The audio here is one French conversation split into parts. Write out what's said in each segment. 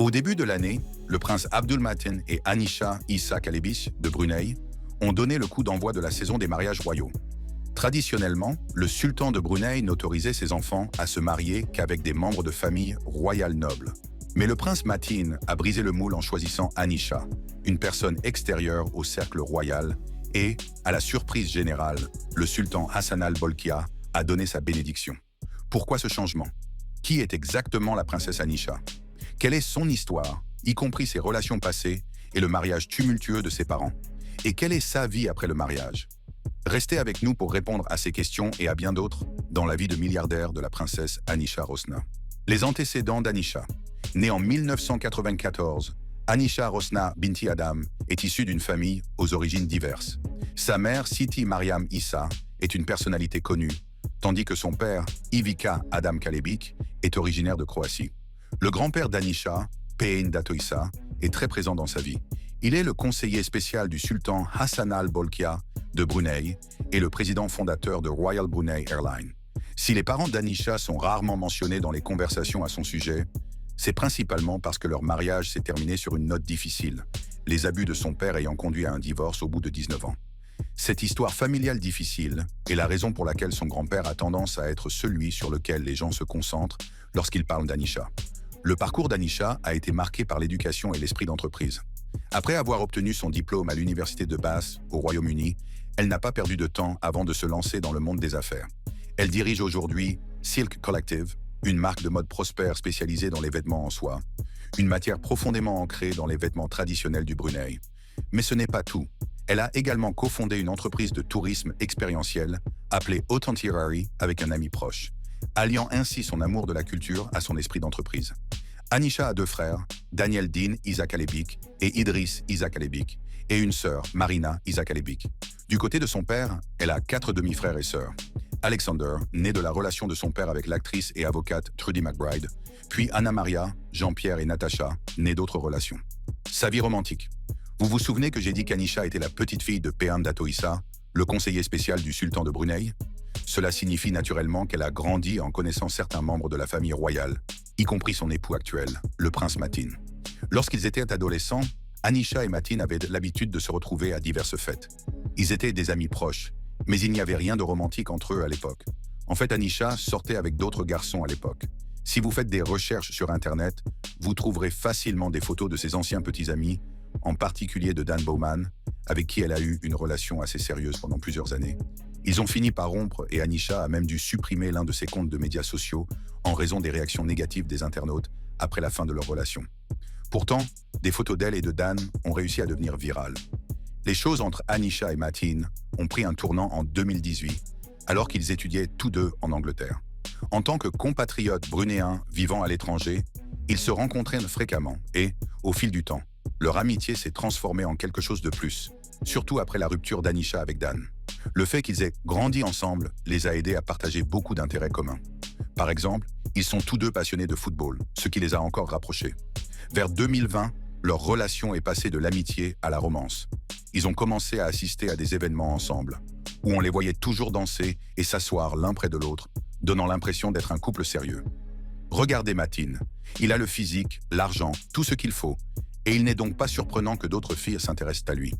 Au début de l'année, le prince Abdulmatin et Anisha Issa Kalebic de Brunei ont donné le coup d'envoi de la saison des mariages royaux. Traditionnellement, le sultan de Brunei n'autorisait ses enfants à se marier qu'avec des membres de famille royale noble. Mais le prince Matin a brisé le moule en choisissant Anisha, une personne extérieure au cercle royal, et, à la surprise générale, le sultan Hassan al-Bolkiah a donné sa bénédiction. Pourquoi ce changement? Qui est exactement la princesse Anisha? Quelle est son histoire, y compris ses relations passées et le mariage tumultueux de ses parents? Et quelle est sa vie après le mariage? Restez avec nous pour répondre à ces questions et à bien d'autres dans la vie de milliardaire de la princesse Anisha Rosna. Les antécédents d'Anisha. Née en 1994, Anisha Rosna Binti Adam est issue d'une famille aux origines diverses. Sa mère, Siti Mariam Issa, est une personnalité connue, tandis que son père, Ivica Adam Kalebic, est originaire de Croatie. Le grand-père d'Anisha, Pein Dato Issa, est très présent dans sa vie. Il est le conseiller spécial du sultan Hassan al-Bolkiah de Brunei et le président fondateur de Royal Brunei Airlines. Si les parents d'Anisha sont rarement mentionnés dans les conversations à son sujet, c'est principalement parce que leur mariage s'est terminé sur une note difficile, les abus de son père ayant conduit à un divorce au bout de 19 ans. Cette histoire familiale difficile est la raison pour laquelle son grand-père a tendance à être celui sur lequel les gens se concentrent lorsqu'ils parlent d'Anisha. Le parcours d'Anisha a été marqué par l'éducation et l'esprit d'entreprise. Après avoir obtenu son diplôme à l'université de Bath, au Royaume-Uni, elle n'a pas perdu de temps avant de se lancer dans le monde des affaires. Elle dirige aujourd'hui Silk Collective, une marque de mode prospère spécialisée dans les vêtements en soie, une matière profondément ancrée dans les vêtements traditionnels du Brunei. Mais ce n'est pas tout. Elle a également cofondé une entreprise de tourisme expérientiel appelée Authenticary avec un ami proche, alliant ainsi son amour de la culture à son esprit d'entreprise. Anisha a 2 frères, Daniel Din Issa Kalebic et Idriss Issa Kalebic, et une sœur, Marina Issa Kalebic. Du côté de son père, elle a 4 demi-frères et sœurs. Alexander, né de la relation de son père avec l'actrice et avocate Trudy McBride, puis Anna Maria, Jean-Pierre et Natacha, nés d'autres relations. Sa vie romantique. Vous vous souvenez que j'ai dit qu'Anisha était la petite fille de Pein Dato Issa, le conseiller spécial du sultan de Brunei? Cela signifie naturellement qu'elle a grandi en connaissant certains membres de la famille royale, y compris son époux actuel, le prince Matin. Lorsqu'ils étaient adolescents, Anisha et Matin avaient l'habitude de se retrouver à diverses fêtes. Ils étaient des amis proches, mais il n'y avait rien de romantique entre eux à l'époque. En fait, Anisha sortait avec d'autres garçons à l'époque. Si vous faites des recherches sur Internet, vous trouverez facilement des photos de ses anciens petits amis, en particulier de Dan Bowman, avec qui elle a eu une relation assez sérieuse pendant plusieurs années. Ils ont fini par rompre et Anisha a même dû supprimer l'un de ses comptes de médias sociaux en raison des réactions négatives des internautes après la fin de leur relation. Pourtant, des photos d'elle et de Dan ont réussi à devenir virales. Les choses entre Anisha et Matin ont pris un tournant en 2018, alors qu'ils étudiaient tous deux en Angleterre. En tant que compatriotes brunéens vivant à l'étranger, ils se rencontraient fréquemment et, au fil du temps, leur amitié s'est transformée en quelque chose de plus, surtout après la rupture d'Anisha avec Dan. Le fait qu'ils aient grandi ensemble les a aidés à partager beaucoup d'intérêts communs. Par exemple, ils sont tous deux passionnés de football, ce qui les a encore rapprochés. Vers 2020, leur relation est passée de l'amitié à la romance. Ils ont commencé à assister à des événements ensemble, où on les voyait toujours danser et s'asseoir l'un près de l'autre, donnant l'impression d'être un couple sérieux. Regardez Matin, il a le physique, l'argent, tout ce qu'il faut, et il n'est donc pas surprenant que d'autres filles s'intéressent à lui.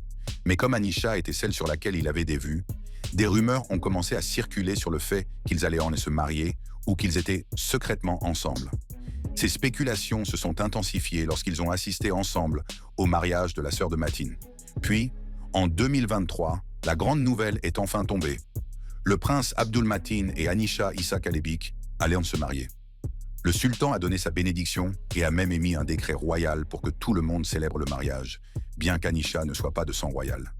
Mais comme Anisha était celle sur laquelle il avait des vues, des rumeurs ont commencé à circuler sur le fait qu'ils allaient en se marier ou qu'ils étaient secrètement ensemble. Ces spéculations se sont intensifiées lorsqu'ils ont assisté ensemble au mariage de la sœur de Matin. Puis, en 2023, la grande nouvelle est enfin tombée. Le prince Abdulmatin et Anisha Issa Kalebic allaient se marier. Le sultan a donné sa bénédiction et a même émis un décret royal pour que tout le monde célèbre le mariage, bien qu'Anisha ne soit pas de sang royal.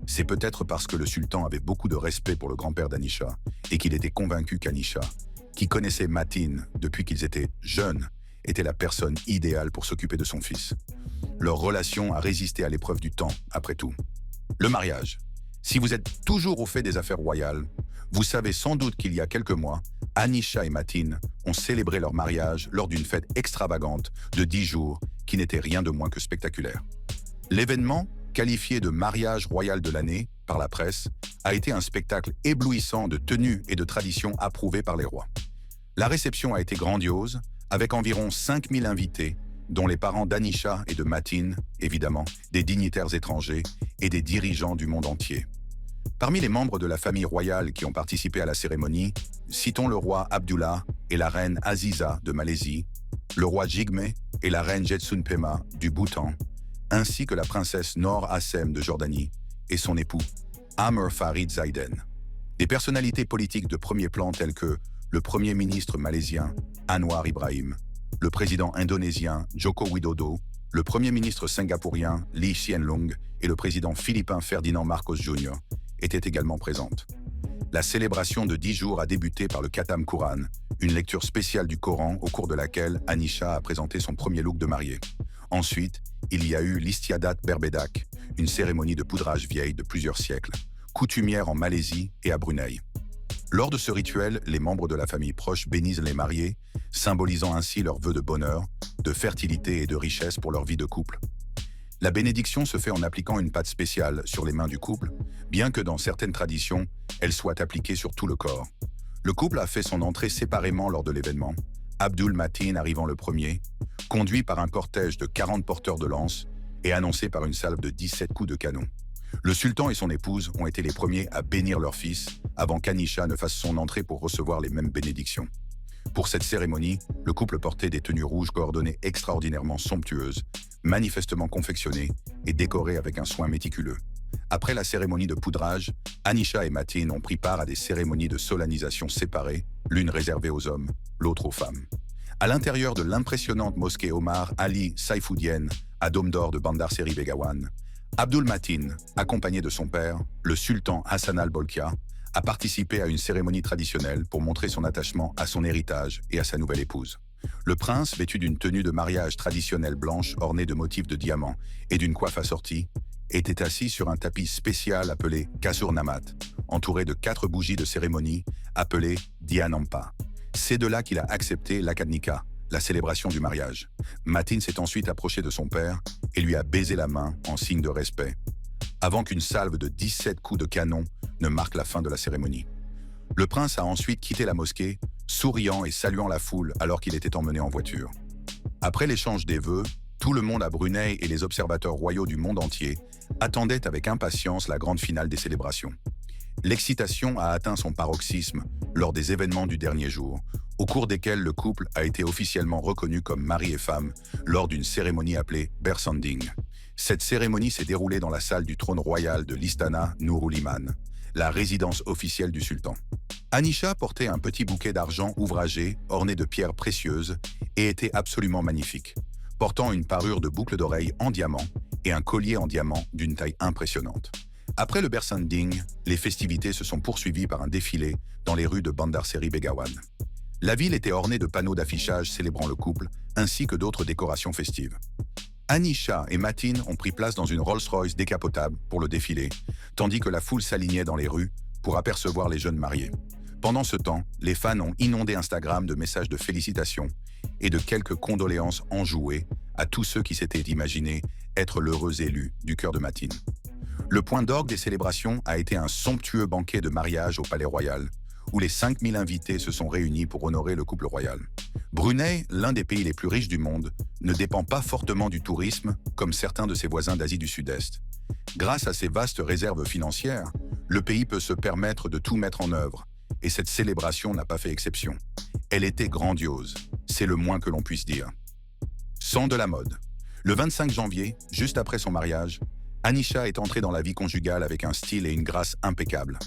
C'est peut-être parce que le sultan avait beaucoup de respect pour le grand-père d'Anisha et qu'il était convaincu qu'Anisha, qui connaissait Matin depuis qu'ils étaient jeunes, était la personne idéale pour s'occuper de son fils. Leur relation a résisté à l'épreuve du temps, après tout. Le mariage. Si vous êtes toujours au fait des affaires royales, vous savez sans doute qu'il y a quelques mois, Anisha et Matin ont célébré leur mariage lors d'une fête extravagante de 10 jours qui n'était rien de moins que spectaculaire. L'événement, qualifié de mariage royal de l'année par la presse, a été un spectacle éblouissant de tenues et de traditions approuvées par les rois. La réception a été grandiose, avec environ 5000 invités, dont les parents d'Anisha et de Matin, évidemment, des dignitaires étrangers et des dirigeants du monde entier. Parmi les membres de la famille royale qui ont participé à la cérémonie, citons le roi Abdullah et la reine Aziza de Malaisie, le roi Jigme et la reine Jetsunpema du Bhoutan, ainsi que la princesse Noor Hassem de Jordanie et son époux Amr Farid Zaiden. Des personnalités politiques de premier plan telles que le premier ministre malaisien Anwar Ibrahim, le président indonésien Joko Widodo, le premier ministre singapourien Lee Hsien Loong et le président philippin Ferdinand Marcos Jr. étaient également présentes. La célébration de 10 jours a débuté par le Khatam Quran, une lecture spéciale du Coran au cours de laquelle Anisha a présenté son premier look de mariée. Ensuite, il y a eu l'Istiadat Berbedak, une cérémonie de poudrage vieille de plusieurs siècles, coutumière en Malaisie et à Brunei. Lors de ce rituel, les membres de la famille proche bénissent les mariés, symbolisant ainsi leurs vœux de bonheur, de fertilité et de richesse pour leur vie de couple. La bénédiction se fait en appliquant une pâte spéciale sur les mains du couple, bien que dans certaines traditions, elle soit appliquée sur tout le corps. Le couple a fait son entrée séparément lors de l'événement, Abdul Matin arrivant le premier, conduit par un cortège de 40 porteurs de lances et annoncé par une salve de 17 coups de canon. Le sultan et son épouse ont été les premiers à bénir leur fils avant qu'Anisha ne fasse son entrée pour recevoir les mêmes bénédictions. Pour cette cérémonie, le couple portait des tenues rouges coordonnées extraordinairement somptueuses, manifestement confectionnées et décorées avec un soin méticuleux. Après la cérémonie de poudrage, Anisha et Matin ont pris part à des cérémonies de solennisation séparées, l'une réservée aux hommes, l'autre aux femmes. À l'intérieur de l'impressionnante mosquée Omar Ali Saifuddin, à Dôme d'Or de Bandar Seri Begawan, Abdul Matin, accompagné de son père, le sultan Hassan al-Bolkiah, a participé à une cérémonie traditionnelle pour montrer son attachement à son héritage et à sa nouvelle épouse. Le prince, vêtu d'une tenue de mariage traditionnelle blanche ornée de motifs de diamants et d'une coiffe assortie, était assis sur un tapis spécial appelé Kasur Namat, entouré de 4 bougies de cérémonie appelées Dianampa. C'est de là qu'il a accepté l'Akadnika, la célébration du mariage. Matin s'est ensuite approché de son père et lui a baisé la main en signe de respect, avant qu'une salve de 17 coups de canon ne marque la fin de la cérémonie. Le prince a ensuite quitté la mosquée, souriant et saluant la foule alors qu'il était emmené en voiture. Après l'échange des vœux, tout le monde à Brunei et les observateurs royaux du monde entier attendaient avec impatience la grande finale des célébrations. L'excitation a atteint son paroxysme lors des événements du dernier jour, au cours desquels le couple a été officiellement reconnu comme mari et femme lors d'une cérémonie appelée Bersanding. Cette cérémonie s'est déroulée dans la salle du trône royal de l'Istana Nurul Iman, la résidence officielle du sultan. Anisha portait un petit bouquet d'argent ouvragé orné de pierres précieuses et était absolument magnifique, portant une parure de boucles d'oreilles en diamant et un collier en diamant d'une taille impressionnante. Après le Bersanding, les festivités se sont poursuivies par un défilé dans les rues de Bandar Seri Begawan. La ville était ornée de panneaux d'affichage célébrant le couple, ainsi que d'autres décorations festives. Anisha et Matin ont pris place dans une Rolls-Royce décapotable pour le défilé, tandis que la foule s'alignait dans les rues pour apercevoir les jeunes mariés. Pendant ce temps, les fans ont inondé Instagram de messages de félicitations et de quelques condoléances enjouées à tous ceux qui s'étaient imaginés être l'heureux élu du cœur de Matin. Le point d'orgue des célébrations a été un somptueux banquet de mariage au Palais Royal, où les 5000 invités se sont réunis pour honorer le couple royal. Brunei, l'un des pays les plus riches du monde, ne dépend pas fortement du tourisme comme certains de ses voisins d'Asie du Sud-Est. Grâce à ses vastes réserves financières, le pays peut se permettre de tout mettre en œuvre, et cette célébration n'a pas fait exception. Elle était grandiose, c'est le moins que l'on puisse dire. Sans de la mode. Le 25 janvier, juste après son mariage, Anisha est entrée dans la vie conjugale avec un style et une grâce impeccables.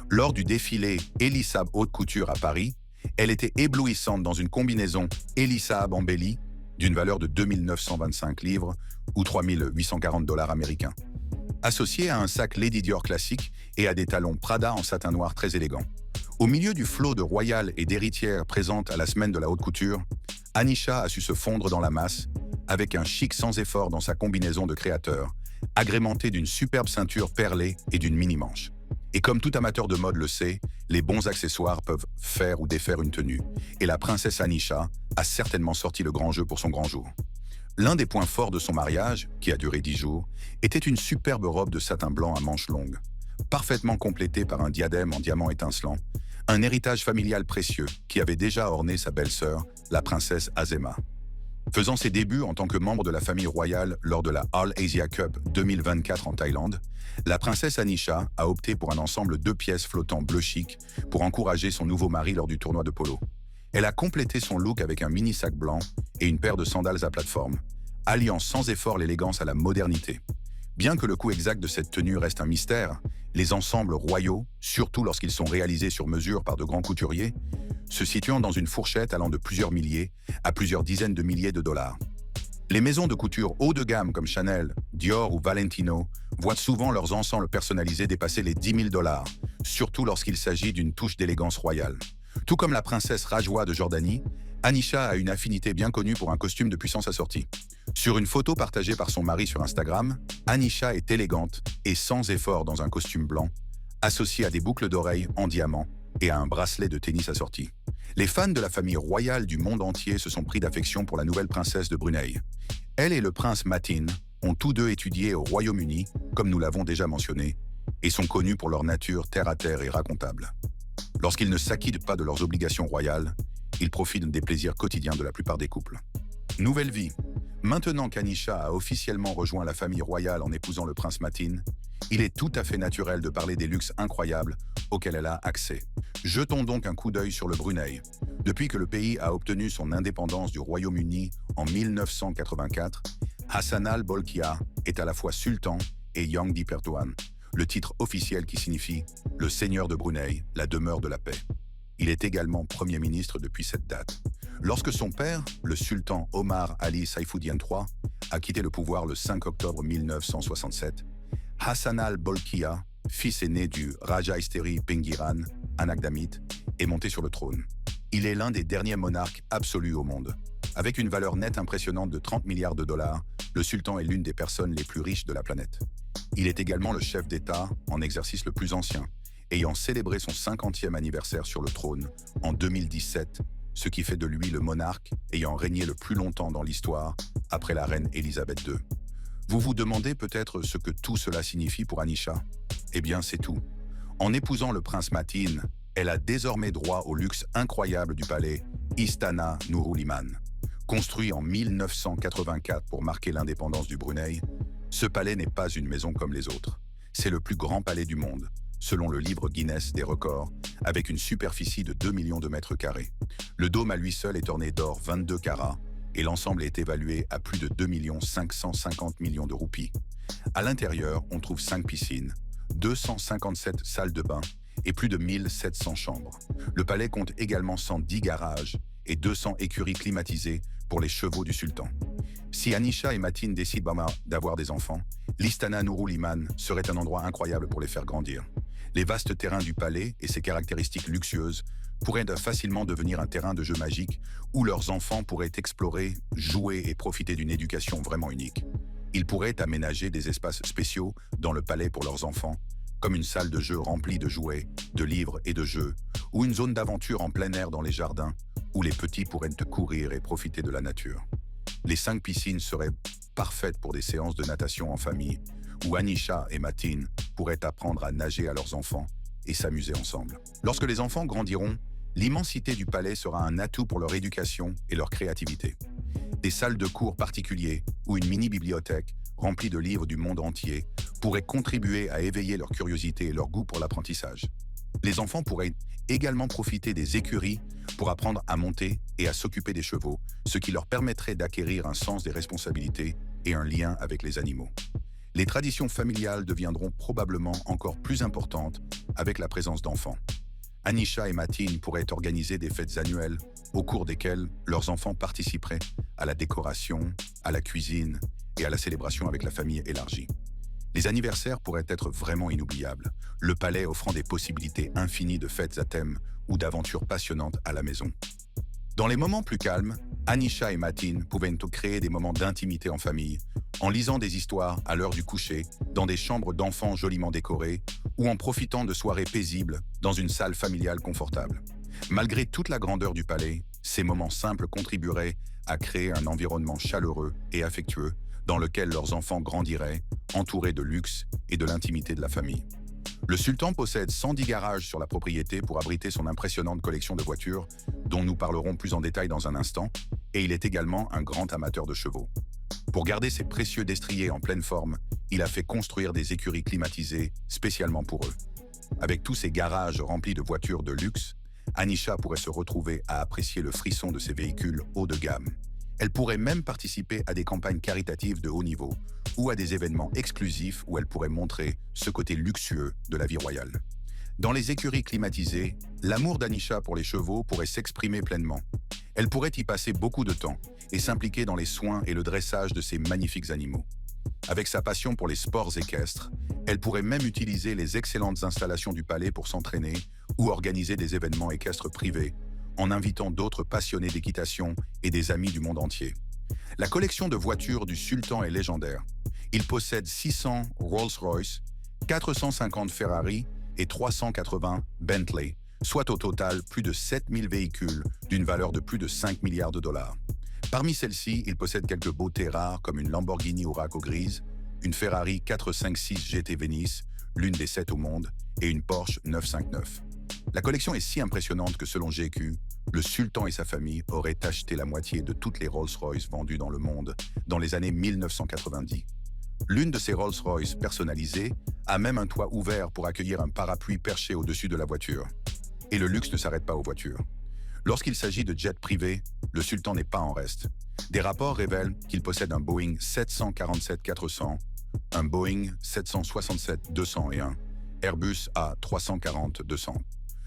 Lors du défilé Elisab Haute Couture à Paris, elle était éblouissante dans une combinaison Elisab embellie d'une valeur de 2925 livres ou 3840 $ américains, associée à un sac Lady Dior classique et à des talons Prada en satin noir très élégant. Au milieu du flot de royales et d'héritières présentes à la semaine de la haute couture, Anisha a su se fondre dans la masse avec un chic sans effort dans sa combinaison de créateur, agrémentée d'une superbe ceinture perlée et d'une mini-manche. Et comme tout amateur de mode le sait, les bons accessoires peuvent faire ou défaire une tenue, et la princesse Anisha a certainement sorti le grand jeu pour son grand jour. L'un des points forts de son mariage, qui a duré 10 jours, était une superbe robe de satin blanc à manches longues, parfaitement complétée par un diadème en diamant étincelant, un héritage familial précieux qui avait déjà orné sa belle-sœur, la princesse Azema. Faisant ses débuts en tant que membre de la famille royale lors de la All Asia Cup 2024 en Thaïlande, la princesse Anisha a opté pour un ensemble 2 pièces flottant bleu chic pour encourager son nouveau mari lors du tournoi de polo. Elle a complété son look avec un mini sac blanc et une paire de sandales à plateforme, alliant sans effort l'élégance à la modernité. Bien que le coût exact de cette tenue reste un mystère, les ensembles royaux, surtout lorsqu'ils sont réalisés sur mesure par de grands couturiers, se situant dans une fourchette allant de plusieurs milliers à plusieurs dizaines de milliers de dollars. Les maisons de couture haut de gamme comme Chanel, Dior ou Valentino voient souvent leurs ensembles personnalisés dépasser les 10 000 dollars, surtout lorsqu'il s'agit d'une touche d'élégance royale. Tout comme la princesse Rajwa de Jordanie, Anisha a une affinité bien connue pour un costume de puissance assortie. Sur une photo partagée par son mari sur Instagram, Anisha est élégante et sans effort dans un costume blanc, associé à des boucles d'oreilles en diamant et à un bracelet de tennis assorti. Les fans de la famille royale du monde entier se sont pris d'affection pour la nouvelle princesse de Brunei. Elle et le prince Matin ont tous deux étudié au Royaume-Uni, comme nous l'avons déjà mentionné, et sont connus pour leur nature terre-à-terre et racontable. Lorsqu'ils ne s'acquittent pas de leurs obligations royales, ils profitent des plaisirs quotidiens de la plupart des couples. Nouvelle vie. Maintenant qu'Anisha a officiellement rejoint la famille royale en épousant le prince Matin, il est tout à fait naturel de parler des luxes incroyables auxquels elle a accès. Jetons donc un coup d'œil sur le Brunei. Depuis que le pays a obtenu son indépendance du Royaume-Uni en 1984, Hassanal Bolkiah est à la fois sultan et Yang di Pertuan, le titre officiel qui signifie « le seigneur de Brunei, la demeure de la paix ». Il est également Premier ministre depuis cette date. Lorsque son père, le sultan Omar Ali Saifuddin III, a quitté le pouvoir le 5 octobre 1967, Hassanal Bolkiah, fils aîné du Raja Isteri Pengiran, Anagdamit, est monté sur le trône. Il est l'un des derniers monarques absolus au monde. Avec une valeur nette impressionnante de 30 milliards de dollars, le sultan est l'une des personnes les plus riches de la planète. Il est également le chef d'État en exercice le plus ancien, ayant célébré son 50e anniversaire sur le trône en 2017, ce qui fait de lui le monarque ayant régné le plus longtemps dans l'histoire après la reine Elisabeth II. Vous vous demandez peut-être ce que tout cela signifie pour Anisha? Eh bien, c'est tout. En épousant le prince Matin, elle a désormais droit au luxe incroyable du palais Istana Nurul Iman. Construit en 1984 pour marquer l'indépendance du Brunei, ce palais n'est pas une maison comme les autres. C'est le plus grand palais du monde, selon le livre Guinness des records, avec une superficie de 2 millions de mètres carrés. Le dôme à lui seul est orné d'or 22 carats et l'ensemble est évalué à plus de 2 550 millions de roupies. À l'intérieur, on trouve 5 piscines, 257 salles de bain et plus de 1700 chambres. Le palais compte également 110 garages et 200 écuries climatisées pour les chevaux du sultan. Si Anisha et Matin décident d'avoir des enfants, l'Istana Nurul Iman serait un endroit incroyable pour les faire grandir. Les vastes terrains du palais et ses caractéristiques luxueuses pourraient facilement devenir un terrain de jeu magique où leurs enfants pourraient explorer, jouer et profiter d'une éducation vraiment unique. Ils pourraient aménager des espaces spéciaux dans le palais pour leurs enfants, comme une salle de jeu remplie de jouets, de livres et de jeux, ou une zone d'aventure en plein air dans les jardins, où les petits pourraient courir et profiter de la nature. Les 5 piscines seraient parfaites pour des séances de natation en famille, où Anisha et Matin pourraient apprendre à nager à leurs enfants et s'amuser ensemble. Lorsque les enfants grandiront, l'immensité du palais sera un atout pour leur éducation et leur créativité. Des salles de cours particuliers ou une mini-bibliothèque remplie de livres du monde entier pourraient contribuer à éveiller leur curiosité et leur goût pour l'apprentissage. Les enfants pourraient également profiter des écuries pour apprendre à monter et à s'occuper des chevaux, ce qui leur permettrait d'acquérir un sens des responsabilités et un lien avec les animaux. Les traditions familiales deviendront probablement encore plus importantes avec la présence d'enfants. Anisha et Matin pourraient organiser des fêtes annuelles au cours desquelles leurs enfants participeraient à la décoration, à la cuisine et à la célébration avec la famille élargie. Les anniversaires pourraient être vraiment inoubliables, le palais offrant des possibilités infinies de fêtes à thème ou d'aventures passionnantes à la maison. Dans les moments plus calmes, Anisha et Matin pouvaient créer des moments d'intimité en famille, en lisant des histoires à l'heure du coucher, dans des chambres d'enfants joliment décorées, ou en profitant de soirées paisibles dans une salle familiale confortable. Malgré toute la grandeur du palais, ces moments simples contribueraient à créer un environnement chaleureux et affectueux dans lequel leurs enfants grandiraient, entourés de luxe et de l'intimité de la famille. Le sultan possède 110 garages sur la propriété pour abriter son impressionnante collection de voitures, dont nous parlerons plus en détail dans un instant, et il est également un grand amateur de chevaux. Pour garder ses précieux destriers en pleine forme, il a fait construire des écuries climatisées spécialement pour eux. Avec tous ces garages remplis de voitures de luxe, Anisha pourrait se retrouver à apprécier le frisson de ces véhicules haut de gamme. Elle pourrait même participer à des campagnes caritatives de haut niveau ou à des événements exclusifs où elle pourrait montrer ce côté luxueux de la vie royale. Dans les écuries climatisées, l'amour d'Anisha pour les chevaux pourrait s'exprimer pleinement. Elle pourrait y passer beaucoup de temps et s'impliquer dans les soins et le dressage de ces magnifiques animaux. Avec sa passion pour les sports équestres, elle pourrait même utiliser les excellentes installations du palais pour s'entraîner ou organiser des événements équestres privés, en invitant d'autres passionnés d'équitation et des amis du monde entier. La collection de voitures du sultan est légendaire. Il possède 600 Rolls-Royce, 450 Ferrari et 380 Bentley, soit au total plus de 7000 véhicules d'une valeur de plus de 5 milliards de dollars. Parmi celles-ci, il possède quelques beautés rares comme une Lamborghini Huracan grise, une Ferrari 456 GT Venice, l'une des 7 au monde, et une Porsche 959. La collection est si impressionnante que selon GQ, le sultan et sa famille auraient acheté la moitié de toutes les Rolls-Royce vendues dans le monde dans les années 1990. L'une de ces Rolls-Royce personnalisées a même un toit ouvert pour accueillir un parapluie perché au-dessus de la voiture. Et le luxe ne s'arrête pas aux voitures. Lorsqu'il s'agit de jets privés, le sultan n'est pas en reste. Des rapports révèlent qu'il possède un Boeing 747-400, un Boeing 767-200 et un Airbus A340-200.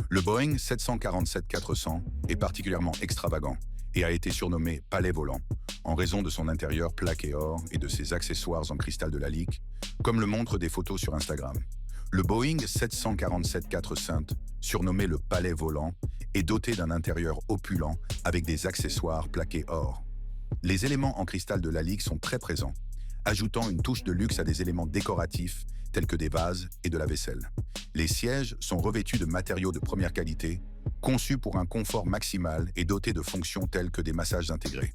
Le Boeing 747-400 est particulièrement extravagant et a été surnommé Palais volant en raison de son intérieur plaqué or et de ses accessoires en cristal de Lalique, comme le montrent des photos sur Instagram. Le Boeing 747-400, surnommé le Palais volant, est doté d'un intérieur opulent avec des accessoires plaqués or. Les éléments en cristal de Lalique sont très présents, ajoutant une touche de luxe à des éléments décoratifs tels que des vases et de la vaisselle. Les sièges sont revêtus de matériaux de première qualité, conçus pour un confort maximal et dotés de fonctions telles que des massages intégrés.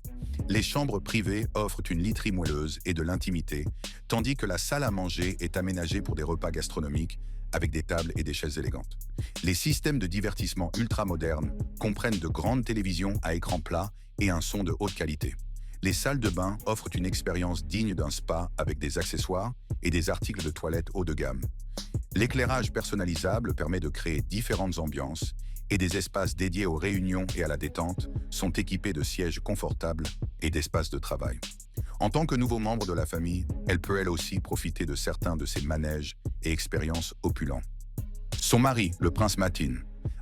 Les chambres privées offrent une literie moelleuse et de l'intimité, tandis que la salle à manger est aménagée pour des repas gastronomiques avec des tables et des chaises élégantes. Les systèmes de divertissement ultra-modernes comprennent de grandes télévisions à écran plat et un son de haute qualité. Les salles de bain offrent une expérience digne d'un spa avec des accessoires et des articles de toilette haut de gamme. L'éclairage personnalisable permet de créer différentes ambiances et des espaces dédiés aux réunions et à la détente sont équipés de sièges confortables et d'espaces de travail. En tant que nouveau membre de la famille, elle peut elle aussi profiter de certains de ses manèges et expériences opulents. Son mari, le prince Matin.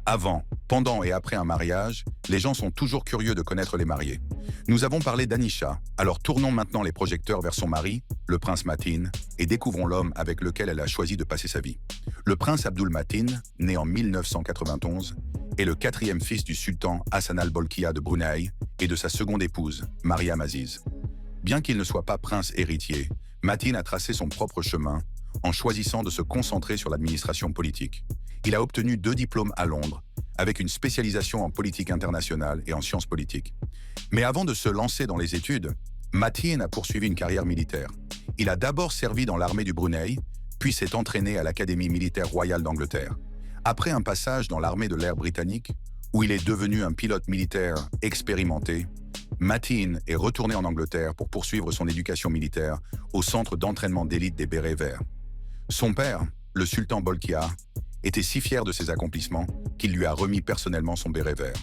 Avant, pendant et après un mariage, les gens sont toujours curieux de connaître les mariés. Nous avons parlé d'Anisha, alors tournons maintenant les projecteurs vers son mari, le prince Matin, et découvrons l'homme avec lequel elle a choisi de passer sa vie. Le prince Abdul Matin, né en 1991, est le 4e fils du sultan Hassan al-Bolkiah de Brunei et de sa seconde épouse, Mariam Aziz. Bien qu'il ne soit pas prince héritier, Matin a tracé son propre chemin en choisissant de se concentrer sur l'administration politique. Il a obtenu 2 diplômes à Londres, avec une spécialisation en politique internationale et en sciences politiques. Mais avant de se lancer dans les études, Matin a poursuivi une carrière militaire. Il a d'abord servi dans l'armée du Brunei, puis s'est entraîné à l'Académie militaire royale d'Angleterre. Après un passage dans l'armée de l'air britannique, où il est devenu un pilote militaire expérimenté, Matin est retourné en Angleterre pour poursuivre son éducation militaire au centre d'entraînement d'élite des Bérets Verts. Son père, le sultan Bolkiah, était si fier de ses accomplissements qu'il lui a remis personnellement son béret vert.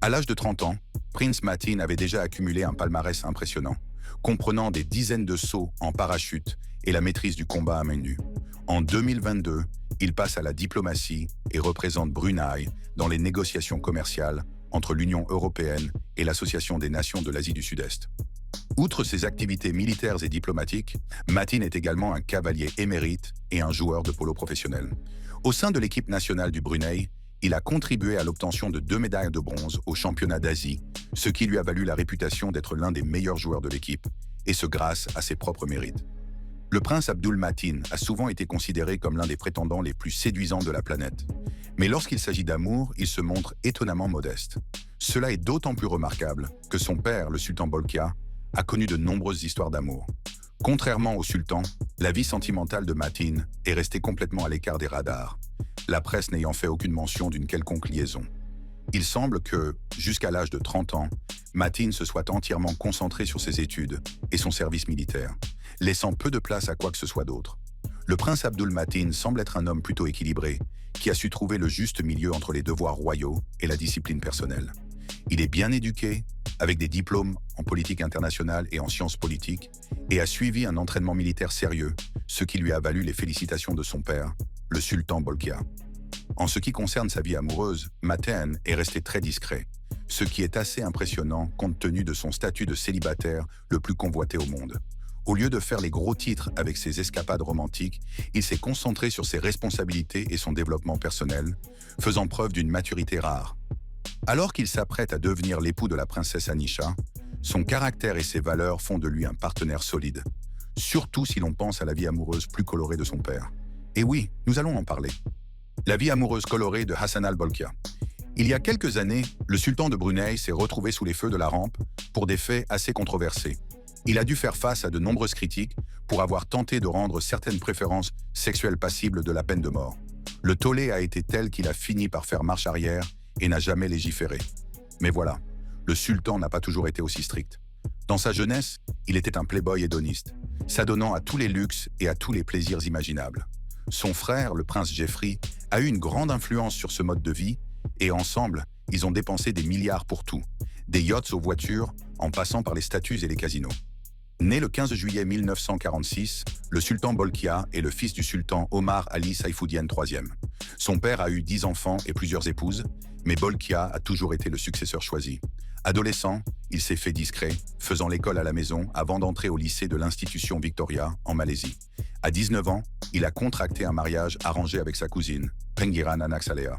À l'âge de 30 ans, Prince Matin avait déjà accumulé un palmarès impressionnant, comprenant des dizaines de sauts en parachute et la maîtrise du combat à main nue. En 2022, il passe à la diplomatie et représente Brunei dans les négociations commerciales entre l'Union européenne et l'Association des nations de l'Asie du Sud-Est. Outre ses activités militaires et diplomatiques, Matin est également un cavalier émérite et un joueur de polo professionnel. Au sein de l'équipe nationale du Brunei, il a contribué à l'obtention de 2 médailles de bronze aux championnats d'Asie, ce qui lui a valu la réputation d'être l'un des meilleurs joueurs de l'équipe, et ce grâce à ses propres mérites. Le prince Abdul Matin a souvent été considéré comme l'un des prétendants les plus séduisants de la planète. Mais lorsqu'il s'agit d'amour, il se montre étonnamment modeste. Cela est d'autant plus remarquable que son père, le sultan Bolkiah, a connu de nombreuses histoires d'amour. Contrairement au sultan, la vie sentimentale de Mateen est restée complètement à l'écart des radars, la presse n'ayant fait aucune mention d'une quelconque liaison. Il semble que, jusqu'à l'âge de 30 ans, Mateen se soit entièrement concentré sur ses études et son service militaire, laissant peu de place à quoi que ce soit d'autre. Le prince Abdul Mateen semble être un homme plutôt équilibré, qui a su trouver le juste milieu entre les devoirs royaux et la discipline personnelle. Il est bien éduqué, avec des diplômes en politique internationale et en sciences politiques, et a suivi un entraînement militaire sérieux, ce qui lui a valu les félicitations de son père, le sultan Bolkiah. En ce qui concerne sa vie amoureuse, Mateen est resté très discret, ce qui est assez impressionnant compte tenu de son statut de célibataire le plus convoité au monde. Au lieu de faire les gros titres avec ses escapades romantiques, il s'est concentré sur ses responsabilités et son développement personnel, faisant preuve d'une maturité rare. Alors qu'il s'apprête à devenir l'époux de la princesse Anisha, son caractère et ses valeurs font de lui un partenaire solide, surtout si l'on pense à la vie amoureuse plus colorée de son père. Et oui, nous allons en parler. La vie amoureuse colorée de Hassan al-Bolkiah. Il y a quelques années, le sultan de Brunei s'est retrouvé sous les feux de la rampe pour des faits assez controversés. Il a dû faire face à de nombreuses critiques pour avoir tenté de rendre certaines préférences sexuelles passibles de la peine de mort. Le tollé a été tel qu'il a fini par faire marche arrière et n'a jamais légiféré. Mais voilà, le sultan n'a pas toujours été aussi strict. Dans sa jeunesse, il était un playboy hédoniste, s'adonnant à tous les luxes et à tous les plaisirs imaginables. Son frère, le prince Jeffrey, a eu une grande influence sur ce mode de vie et ensemble, ils ont dépensé des milliards pour tout, des yachts aux voitures, en passant par les statues et les casinos. Né le 15 juillet 1946, le sultan Bolkiah est le fils du sultan Omar Ali Saifuddin III. Son père a eu 10 enfants et plusieurs épouses, mais Bolkiah a toujours été le successeur choisi. Adolescent, il s'est fait discret, faisant l'école à la maison avant d'entrer au lycée de l'Institution Victoria, en Malaisie. À 19 ans, il a contracté un mariage arrangé avec sa cousine, Pengiran Anaxalea.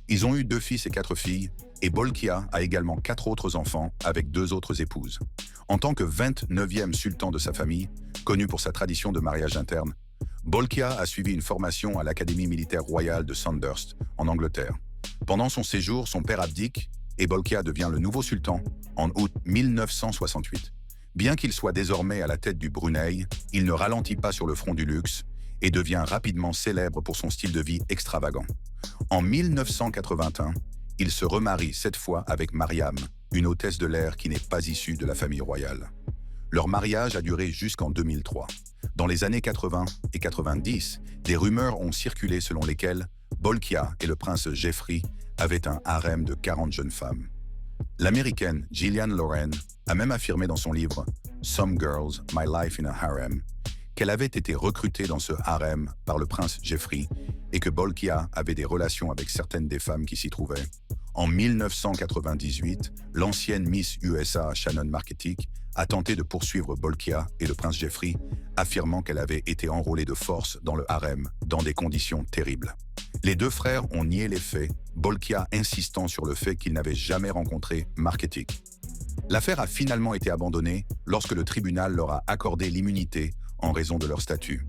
Ils ont eu 2 fils et 4 filles, et Bolkiah a également 4 autres enfants avec 2 autres épouses. En tant que 29e sultan de sa famille, connu pour sa tradition de mariage interne, Bolkiah a suivi une formation à l'Académie militaire royale de Sandhurst, en Angleterre. Pendant son séjour, son père abdique et Bolkiah devient le nouveau sultan en août 1968. Bien qu'il soit désormais à la tête du Brunei, il ne ralentit pas sur le front du luxe et devient rapidement célèbre pour son style de vie extravagant. En 1981, il se remarie cette fois avec Mariam, une hôtesse de l'air qui n'est pas issue de la famille royale. Leur mariage a duré jusqu'en 2003. Dans les années 80 et 90, des rumeurs ont circulé selon lesquelles Bolkiah et le prince Jeffrey avaient un harem de 40 jeunes femmes. L'américaine Gillian Loren a même affirmé dans son livre « Some Girls, My Life in a Harem » qu'elle avait été recrutée dans ce harem par le prince Jeffrey et que Bolkiah avait des relations avec certaines des femmes qui s'y trouvaient. En 1998, l'ancienne Miss USA Shannon Marketic a tenté de poursuivre Bolkiah et le prince Jeffrey, affirmant qu'elle avait été enrôlée de force dans le harem dans des conditions terribles. Les 2 frères ont nié les faits, Bolkiah insistant sur le fait qu'il n'avait jamais rencontré Marketic. L'affaire a finalement été abandonnée lorsque le tribunal leur a accordé l'immunité en raison de leur statut.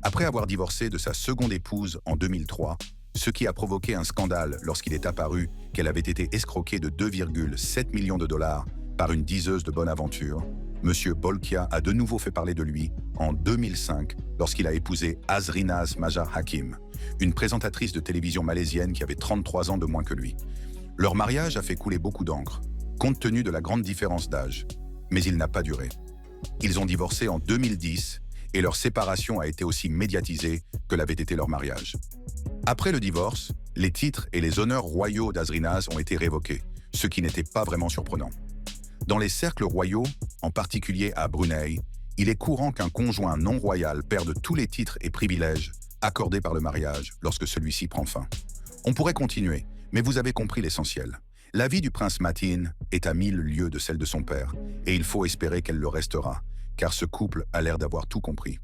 Après avoir divorcé de sa seconde épouse en 2003, ce qui a provoqué un scandale lorsqu'il est apparu qu'elle avait été escroquée de 2,7 millions de dollars par une diseuse de bonne aventure, M. Bolkiah a de nouveau fait parler de lui en 2005 lorsqu'il a épousé Azrinaz Majar Hakim, une présentatrice de télévision malaisienne qui avait 33 ans de moins que lui. Leur mariage a fait couler beaucoup d'encre, compte tenu de la grande différence d'âge, mais il n'a pas duré. Ils ont divorcé en 2010 et leur séparation a été aussi médiatisée que l'avait été leur mariage. Après le divorce, les titres et les honneurs royaux d'Azrinaz ont été révoqués, ce qui n'était pas vraiment surprenant. Dans les cercles royaux, en particulier à Brunei, il est courant qu'un conjoint non royal perde tous les titres et privilèges accordés par le mariage lorsque celui-ci prend fin. On pourrait continuer, mais vous avez compris l'essentiel. La vie du prince Mateen est à 1000 lieues de celle de son père, et il faut espérer qu'elle le restera, car ce couple a l'air d'avoir tout compris.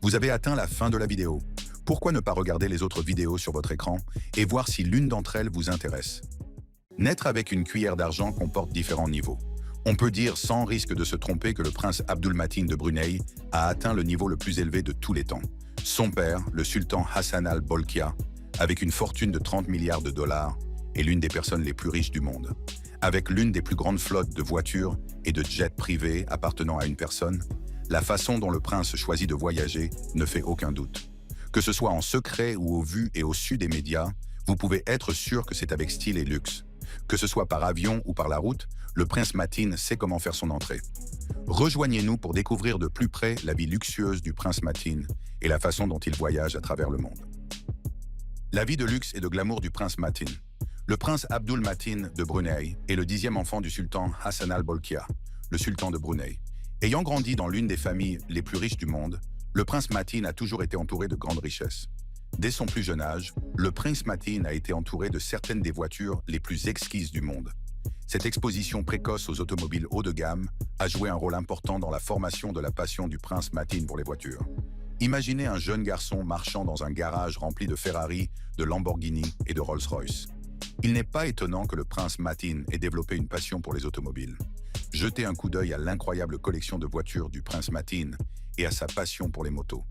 Vous avez atteint la fin de la vidéo. Pourquoi ne pas regarder les autres vidéos sur votre écran et voir si l'une d'entre elles vous intéresse? Naître avec une cuillère d'argent comporte différents niveaux. On peut dire sans risque de se tromper que le prince Abdul Mateen de Brunei a atteint le niveau le plus élevé de tous les temps. Son père, le sultan Hassan al-Bolkiah, avec une fortune de 30 milliards de dollars, est l'une des personnes les plus riches du monde. Avec l'une des plus grandes flottes de voitures et de jets privés appartenant à une personne, La façon dont le prince choisit de voyager ne fait aucun doute. Que ce soit en secret ou au vu et au su des médias, vous pouvez être sûr que c'est avec style et luxe. Que ce soit par avion ou par la route, le prince Matin sait comment faire son entrée. Rejoignez-nous pour découvrir de plus près la vie luxueuse du prince Matin et la façon dont il voyage à travers le monde. La vie de luxe et de glamour du prince Matin. Le prince Abdul Matin de Brunei est le 10e enfant du sultan Hassan al-Bolkiah, le sultan de Brunei. Ayant grandi dans l'une des familles les plus riches du monde, le prince Matin a toujours été entouré de grandes richesses. Dès son plus jeune âge, le prince Matin a été entouré de certaines des voitures les plus exquises du monde. Cette exposition précoce aux automobiles haut de gamme a joué un rôle important dans la formation de la passion du prince Matin pour les voitures. Imaginez un jeune garçon marchant dans un garage rempli de Ferrari, de Lamborghini et de Rolls-Royce. Il n'est pas étonnant que le prince Matin ait développé une passion pour les automobiles. Jetez un coup d'œil à l'incroyable collection de voitures du prince Matin et à sa passion pour les motos.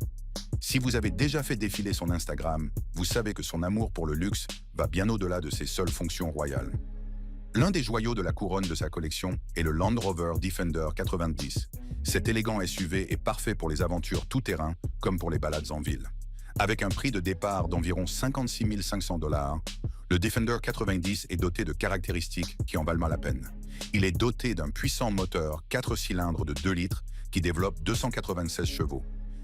Si vous avez déjà fait défiler son Instagram, vous savez que son amour pour le luxe va bien au-delà de ses seules fonctions royales. L'un des joyaux de la couronne de sa collection est le Land Rover Defender 90. Cet élégant SUV est parfait pour les aventures tout-terrain comme pour les balades en ville. Avec un prix de départ d'environ 56 500 $, le Defender 90 est doté de caractéristiques qui en valent la peine. Il est doté d'un puissant moteur 4 cylindres de 2 litres qui développe 296 chevaux.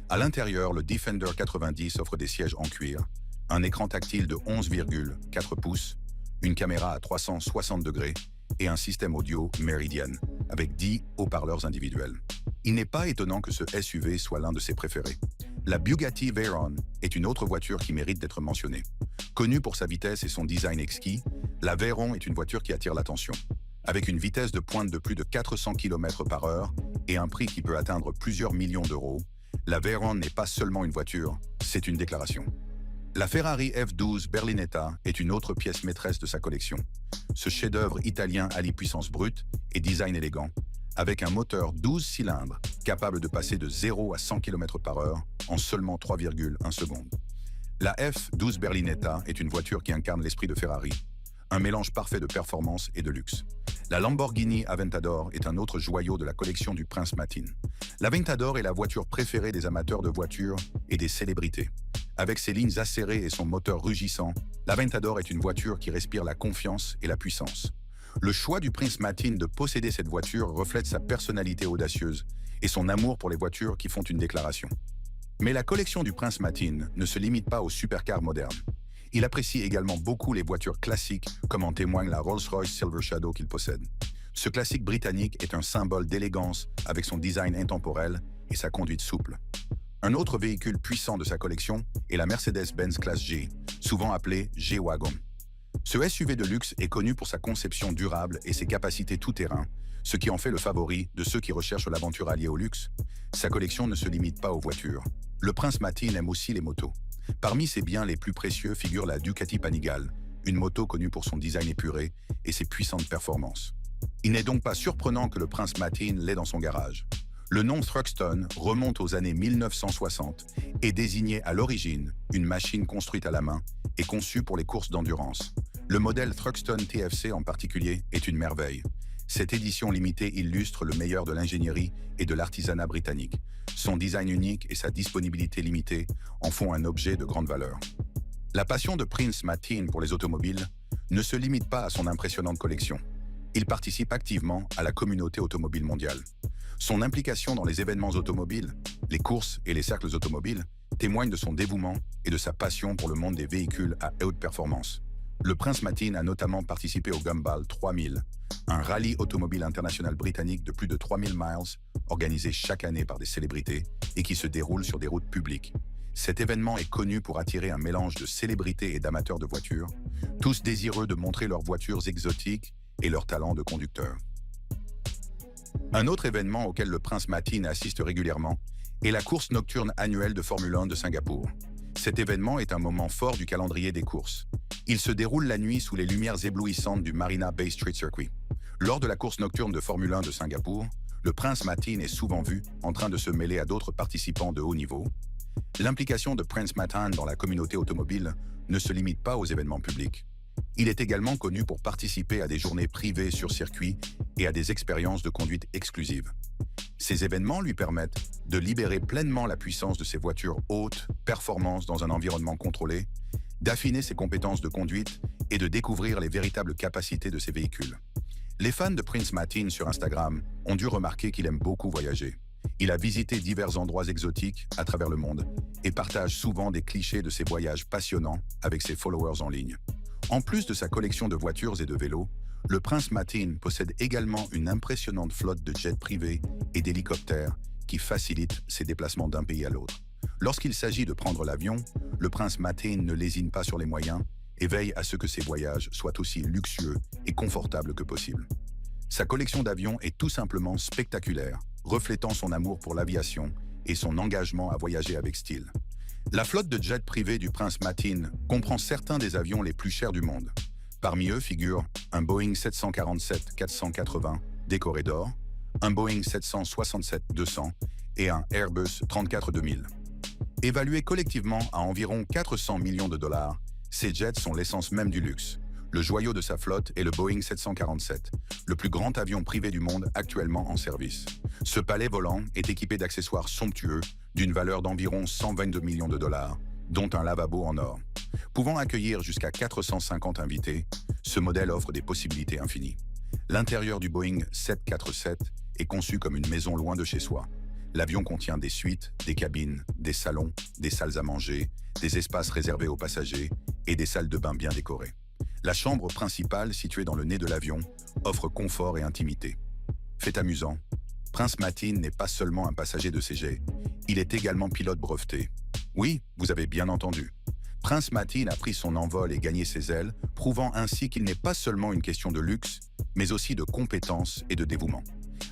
À l'intérieur, le Defender 90 offre des sièges en cuir, un écran tactile de 11,4 pouces, une caméra à 360 degrés et un système audio Meridian avec 10 haut-parleurs individuels. Il n'est pas étonnant que ce SUV soit l'un de ses préférés. La Bugatti Veyron est une autre voiture qui mérite d'être mentionnée. Connue pour sa vitesse et son design exquis, la Veyron est une voiture qui attire l'attention. Avec une vitesse de pointe de plus de 400 km/h et un prix qui peut atteindre plusieurs millions d'euros, la Veyron n'est pas seulement une voiture, c'est une déclaration. La Ferrari F12 Berlinetta est une autre pièce maîtresse de sa collection. Ce chef-d'œuvre italien allie puissance brute et design élégant, avec un moteur 12 cylindres capable de passer de 0 à 100 km/h en seulement 3,1 secondes. La F12 Berlinetta est une voiture qui incarne l'esprit de Ferrari, un mélange parfait de performance et de luxe. La Lamborghini Aventador est un autre joyau de la collection du prince Matin. L'Aventador est la voiture préférée des amateurs de voitures et des célébrités. Avec ses lignes acérées et son moteur rugissant, l'Aventador est une voiture qui respire la confiance et la puissance. Le choix du prince Matin de posséder cette voiture reflète sa personnalité audacieuse et son amour pour les voitures qui font une déclaration. Mais la collection du prince Matin ne se limite pas aux supercars modernes. Il apprécie également beaucoup les voitures classiques, comme en témoigne la Rolls-Royce Silver Shadow qu'il possède. Ce classique britannique est un symbole d'élégance avec son design intemporel et sa conduite souple. Un autre véhicule puissant de sa collection est la Mercedes-Benz Classe G, souvent appelée G-Wagon. Ce SUV de luxe est connu pour sa conception durable et ses capacités tout-terrain, ce qui en fait le favori de ceux qui recherchent l'aventure alliée au luxe. Sa collection ne se limite pas aux voitures. Le prince Matin aime aussi les motos. Parmi ses biens les plus précieux figure la Ducati Panigale, une moto connue pour son design épuré et ses puissantes performances. Il n'est donc pas surprenant que le prince Matin l'ait dans son garage. Le nom Thruxton remonte aux années 1960 et désignait à l'origine une machine construite à la main et conçue pour les courses d'endurance. Le modèle Thruxton TFC en particulier est une merveille. Cette édition limitée illustre le meilleur de l'ingénierie et de l'artisanat britannique. Son design unique et sa disponibilité limitée en font un objet de grande valeur. La passion de Prince Matin pour les automobiles ne se limite pas à son impressionnante collection. Il participe activement à la communauté automobile mondiale. Son implication dans les événements automobiles, les courses et les cercles automobiles témoigne de son dévouement et de sa passion pour le monde des véhicules à haute performance. Le prince Matin a notamment participé au Gumball 3000, un rallye automobile international britannique de plus de 3000 miles, organisé chaque année par des célébrités et qui se déroule sur des routes publiques. Cet événement est connu pour attirer un mélange de célébrités et d'amateurs de voitures, tous désireux de montrer leurs voitures exotiques et leur talent de conducteur. Un autre événement auquel le prince Matin assiste régulièrement est la course nocturne annuelle de Formule 1 de Singapour. Cet événement est un moment fort du calendrier des courses. Il se déroule la nuit sous les lumières éblouissantes du Marina Bay Street Circuit. Lors de la course nocturne de Formule 1 de Singapour, le prince Matin est souvent vu en train de se mêler à d'autres participants de haut niveau. L'implication de Prince Matin dans la communauté automobile ne se limite pas aux événements publics. Il est également connu pour participer à des journées privées sur circuit et à des expériences de conduite exclusives. Ces événements lui permettent de libérer pleinement la puissance de ses voitures haute performance dans un environnement contrôlé, d'affiner ses compétences de conduite et de découvrir les véritables capacités de ses véhicules. Les fans de Prince Martin sur Instagram ont dû remarquer qu'il aime beaucoup voyager. Il a visité divers endroits exotiques à travers le monde et partage souvent des clichés de ses voyages passionnants avec ses followers en ligne. En plus de sa collection de voitures et de vélos, le prince Martin possède également une impressionnante flotte de jets privés et d'hélicoptères qui facilitent ses déplacements d'un pays à l'autre. Lorsqu'il s'agit de prendre l'avion, le prince Martin ne lésine pas sur les moyens et veille à ce que ses voyages soient aussi luxueux et confortables que possible. Sa collection d'avions est tout simplement spectaculaire, reflétant son amour pour l'aviation et son engagement à voyager avec style. La flotte de jets privés du prince Martin comprend certains des avions les plus chers du monde. Parmi eux figurent un Boeing 747-480 décoré d'or, un Boeing 767-200 et un Airbus 34-2000. Évalués collectivement à environ 400 millions de dollars, ces jets sont l'essence même du luxe. Le joyau de sa flotte est le Boeing 747, le plus grand avion privé du monde actuellement en service. Ce palais volant est équipé d'accessoires somptueux d'une valeur d'environ 122 millions de dollars, dont un lavabo en or. Pouvant accueillir jusqu'à 450 invités, ce modèle offre des possibilités infinies. L'intérieur du Boeing 747 est conçu comme une maison loin de chez soi. L'avion contient des suites, des cabines, des salons, des salles à manger, des espaces réservés aux passagers et des salles de bain bien décorées. La chambre principale, située dans le nez de l'avion, offre confort et intimité. Fait amusant, Prince Martin n'est pas seulement un passager de CG, il est également pilote breveté. Oui, vous avez bien entendu. Prince Martin a pris son envol et gagné ses ailes, prouvant ainsi qu'il n'est pas seulement une question de luxe, mais aussi de compétence et de dévouement.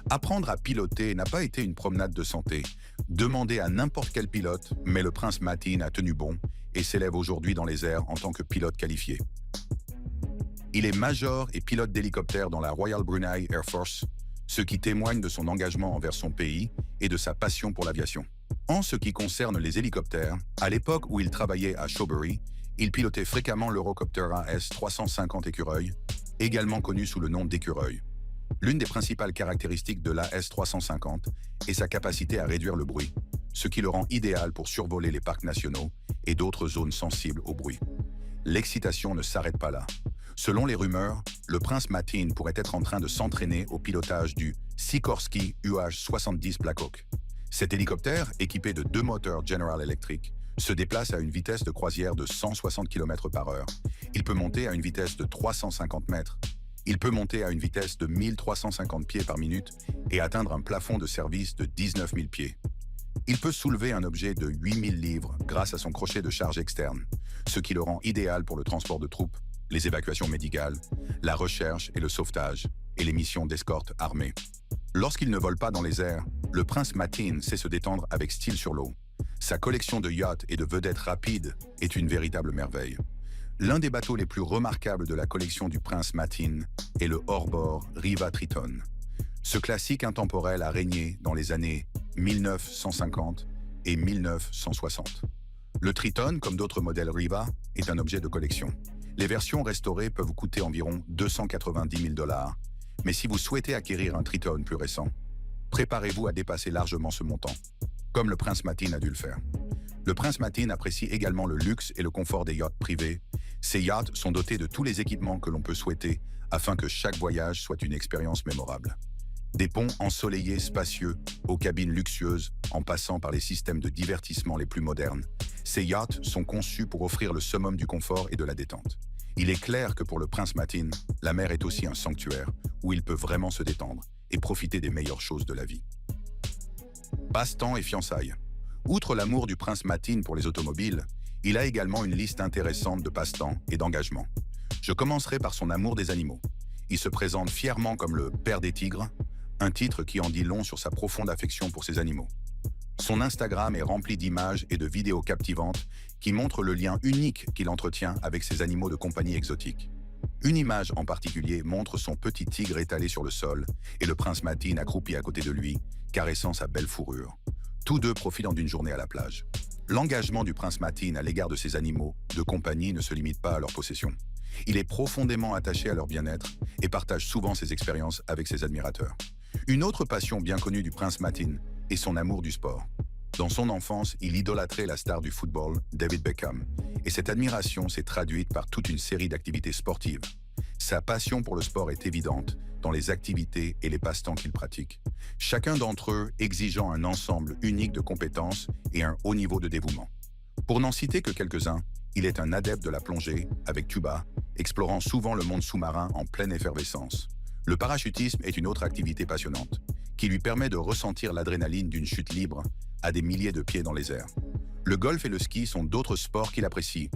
Apprendre à piloter n'a pas été une promenade de santé. Demandez à n'importe quel pilote, mais le prince Martin a tenu bon et s'élève aujourd'hui dans les airs en tant que pilote qualifié. Il est major et pilote d'hélicoptère dans la Royal Brunei Air Force, ce qui témoigne de son engagement envers son pays et de sa passion pour l'aviation. En ce qui concerne les hélicoptères, à l'époque où il travaillait à Shawbury, il pilotait fréquemment l'Eurocopter AS-350 Écureuil, également connu sous le nom d'Écureuil. L'une des principales caractéristiques de l'AS-350 est sa capacité à réduire le bruit, ce qui le rend idéal pour survoler les parcs nationaux et d'autres zones sensibles au bruit. L'excitation ne s'arrête pas là. Selon les rumeurs, le prince Martin pourrait être en train de s'entraîner au pilotage du Sikorsky UH-70 Black Hawk. Cet hélicoptère, équipé de 2 moteurs General Electric, se déplace à une vitesse de croisière de 160 km/h. Il peut monter à une vitesse de 350 mètres. Il peut monter à une vitesse de 1350 pieds par minute et atteindre un plafond de service de 19 000 pieds. Il peut soulever un objet de 8000 livres grâce à son crochet de charge externe, ce qui le rend idéal pour le transport de troupes, les évacuations médicales, la recherche et le sauvetage, et les missions d'escorte armée. Lorsqu'il ne vole pas dans les airs, le prince Martin sait se détendre avec style sur l'eau. Sa collection de yachts et de vedettes rapides est une véritable merveille. L'un des bateaux les plus remarquables de la collection du prince Martin est le hors-bord Riva Triton. Ce classique intemporel a régné dans les années 1950 et 1960. Le Triton, comme d'autres modèles Riva, est un objet de collection. Les versions restaurées peuvent coûter environ 290 000 $, mais si vous souhaitez acquérir un Triton plus récent, préparez-vous à dépasser largement ce montant, comme le prince Martin a dû le faire. Le prince Martin apprécie également le luxe et le confort des yachts privés. Ces yachts sont dotés de tous les équipements que l'on peut souhaiter afin que chaque voyage soit une expérience mémorable. Des ponts ensoleillés spacieux aux cabines luxueuses en passant par les systèmes de divertissement les plus modernes, ces yachts sont conçus pour offrir le summum du confort et de la détente. Il est clair que pour le prince Martin, la mer est aussi un sanctuaire où il peut vraiment se détendre et profiter des meilleures choses de la vie. Passe-temps et fiançailles. Outre l'amour du prince Martin pour les automobiles, il a également une liste intéressante de passe-temps et d'engagements. Je commencerai par son amour des animaux. Il se présente fièrement comme le père des tigres, un titre qui en dit long sur sa profonde affection pour ses animaux. Son Instagram est rempli d'images et de vidéos captivantes qui montrent le lien unique qu'il entretient avec ses animaux de compagnie exotiques. Une image en particulier montre son petit tigre étalé sur le sol et le prince Martin accroupi à côté de lui, caressant sa belle fourrure. Tous deux profitant d'une journée à la plage. L'engagement du prince Martin à l'égard de ses animaux de compagnie ne se limite pas à leur possession. Il est profondément attaché à leur bien-être et partage souvent ses expériences avec ses admirateurs. Une autre passion bien connue du prince Matin est son amour du sport. Dans son enfance, il idolâtrait la star du football, David Beckham, et cette admiration s'est traduite par toute une série d'activités sportives. Sa passion pour le sport est évidente dans les activités et les passe-temps qu'il pratique, chacun d'entre eux exigeant un ensemble unique de compétences et un haut niveau de dévouement. Pour n'en citer que quelques-uns, il est un adepte de la plongée avec tuba, explorant souvent le monde sous-marin en pleine effervescence. Le parachutisme est une autre activité passionnante, qui lui permet de ressentir l'adrénaline d'une chute libre à des milliers de pieds dans les airs. Le golf et le ski sont d'autres sports qu'il apprécie.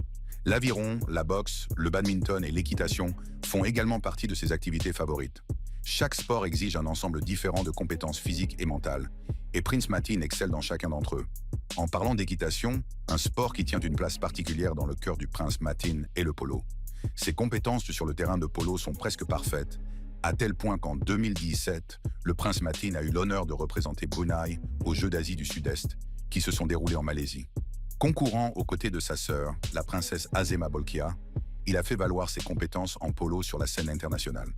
L'aviron, la boxe, le badminton et l'équitation font également partie de ses activités favorites. Chaque sport exige un ensemble différent de compétences physiques et mentales, et Prince Matin excelle dans chacun d'entre eux. En parlant d'équitation, un sport qui tient une place particulière dans le cœur du prince Matin est le polo. Ses compétences sur le terrain de polo sont presque parfaites, à tel point qu'en 2017, le prince Matin a eu l'honneur de représenter Brunei aux Jeux d'Asie du Sud-Est, qui se sont déroulés en Malaisie. Concourant aux côtés de sa sœur, la princesse Azema Bolkiah, il a fait valoir ses compétences en polo sur la scène internationale.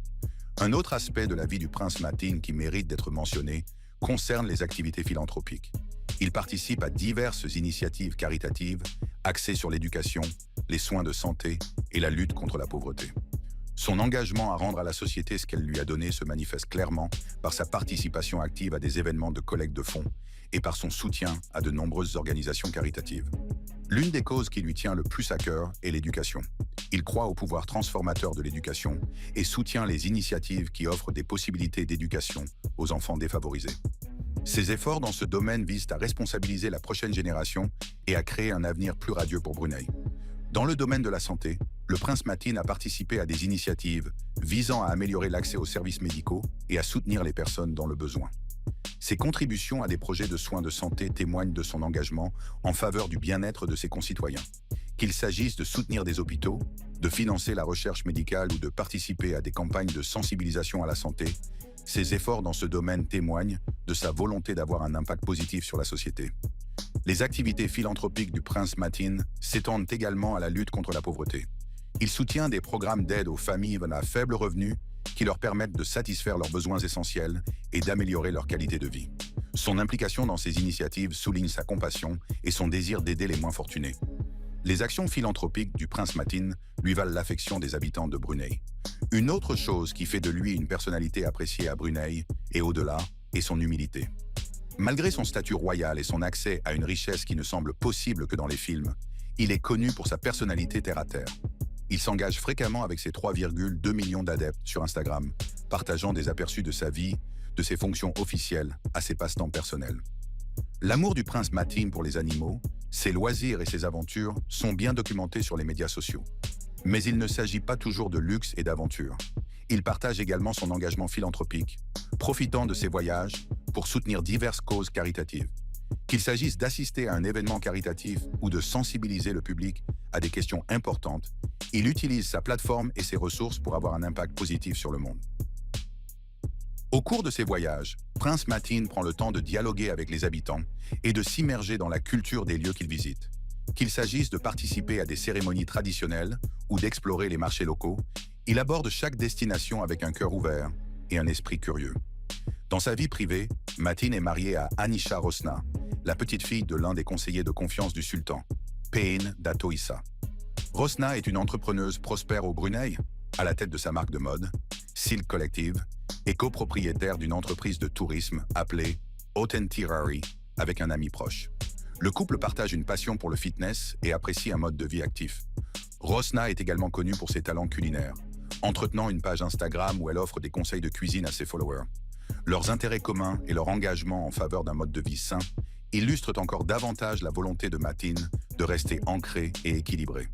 Un autre aspect de la vie du prince Matin qui mérite d'être mentionné concerne les activités philanthropiques. Il participe à diverses initiatives caritatives axées sur l'éducation, les soins de santé et la lutte contre la pauvreté. Son engagement à rendre à la société ce qu'elle lui a donné se manifeste clairement par sa participation active à des événements de collecte de fonds et par son soutien à de nombreuses organisations caritatives. L'une des causes qui lui tient le plus à cœur est l'éducation. Il croit au pouvoir transformateur de l'éducation et soutient les initiatives qui offrent des possibilités d'éducation aux enfants défavorisés. Ses efforts dans ce domaine visent à responsabiliser la prochaine génération et à créer un avenir plus radieux pour Brunei. Dans le domaine de la santé, le prince Matin a participé à des initiatives visant à améliorer l'accès aux services médicaux et à soutenir les personnes dans le besoin. Ses contributions à des projets de soins de santé témoignent de son engagement en faveur du bien-être de ses concitoyens. Qu'il s'agisse de soutenir des hôpitaux, de financer la recherche médicale ou de participer à des campagnes de sensibilisation à la santé, ses efforts dans ce domaine témoignent de sa volonté d'avoir un impact positif sur la société. Les activités philanthropiques du prince Matin s'étendent également à la lutte contre la pauvreté. Il soutient des programmes d'aide aux familles à faible revenu qui leur permettent de satisfaire leurs besoins essentiels et d'améliorer leur qualité de vie. Son implication dans ces initiatives souligne sa compassion et son désir d'aider les moins fortunés. Les actions philanthropiques du prince Matin lui valent l'affection des habitants de Brunei. Une autre chose qui fait de lui une personnalité appréciée à Brunei et au-delà est son humilité. Malgré son statut royal et son accès à une richesse qui ne semble possible que dans les films, il est connu pour sa personnalité terre-à-terre. Il s'engage fréquemment avec ses 3,2 millions d'adeptes sur Instagram, partageant des aperçus de sa vie, de ses fonctions officielles à ses passe-temps personnels. L'amour du prince Matin pour les animaux, ses loisirs et ses aventures sont bien documentés sur les médias sociaux. Mais il ne s'agit pas toujours de luxe et d'aventure. Il partage également son engagement philanthropique, profitant de ses voyages pour soutenir diverses causes caritatives. Qu'il s'agisse d'assister à un événement caritatif ou de sensibiliser le public à des questions importantes, il utilise sa plateforme et ses ressources pour avoir un impact positif sur le monde. Au cours de ses voyages, Prince Matin prend le temps de dialoguer avec les habitants et de s'immerger dans la culture des lieux qu'il visite. Qu'il s'agisse de participer à des cérémonies traditionnelles ou d'explorer les marchés locaux, il aborde chaque destination avec un cœur ouvert et un esprit curieux. Dans sa vie privée, Matin est marié à Anisha Rosna, la petite fille de l'un des conseillers de confiance du sultan, Pein Dato Issa. Rosna est une entrepreneuse prospère au Brunei, à la tête de sa marque de mode, Silk Collective, et copropriétaire d'une entreprise de tourisme appelée Autentirari avec un ami proche. Le couple partage une passion pour le fitness et apprécie un mode de vie actif. Rosna est également connue pour ses talents culinaires, entretenant une page Instagram où elle offre des conseils de cuisine à ses followers. Leurs intérêts communs et leur engagement en faveur d'un mode de vie sain illustrent encore davantage la volonté de Matin de rester ancré et équilibré.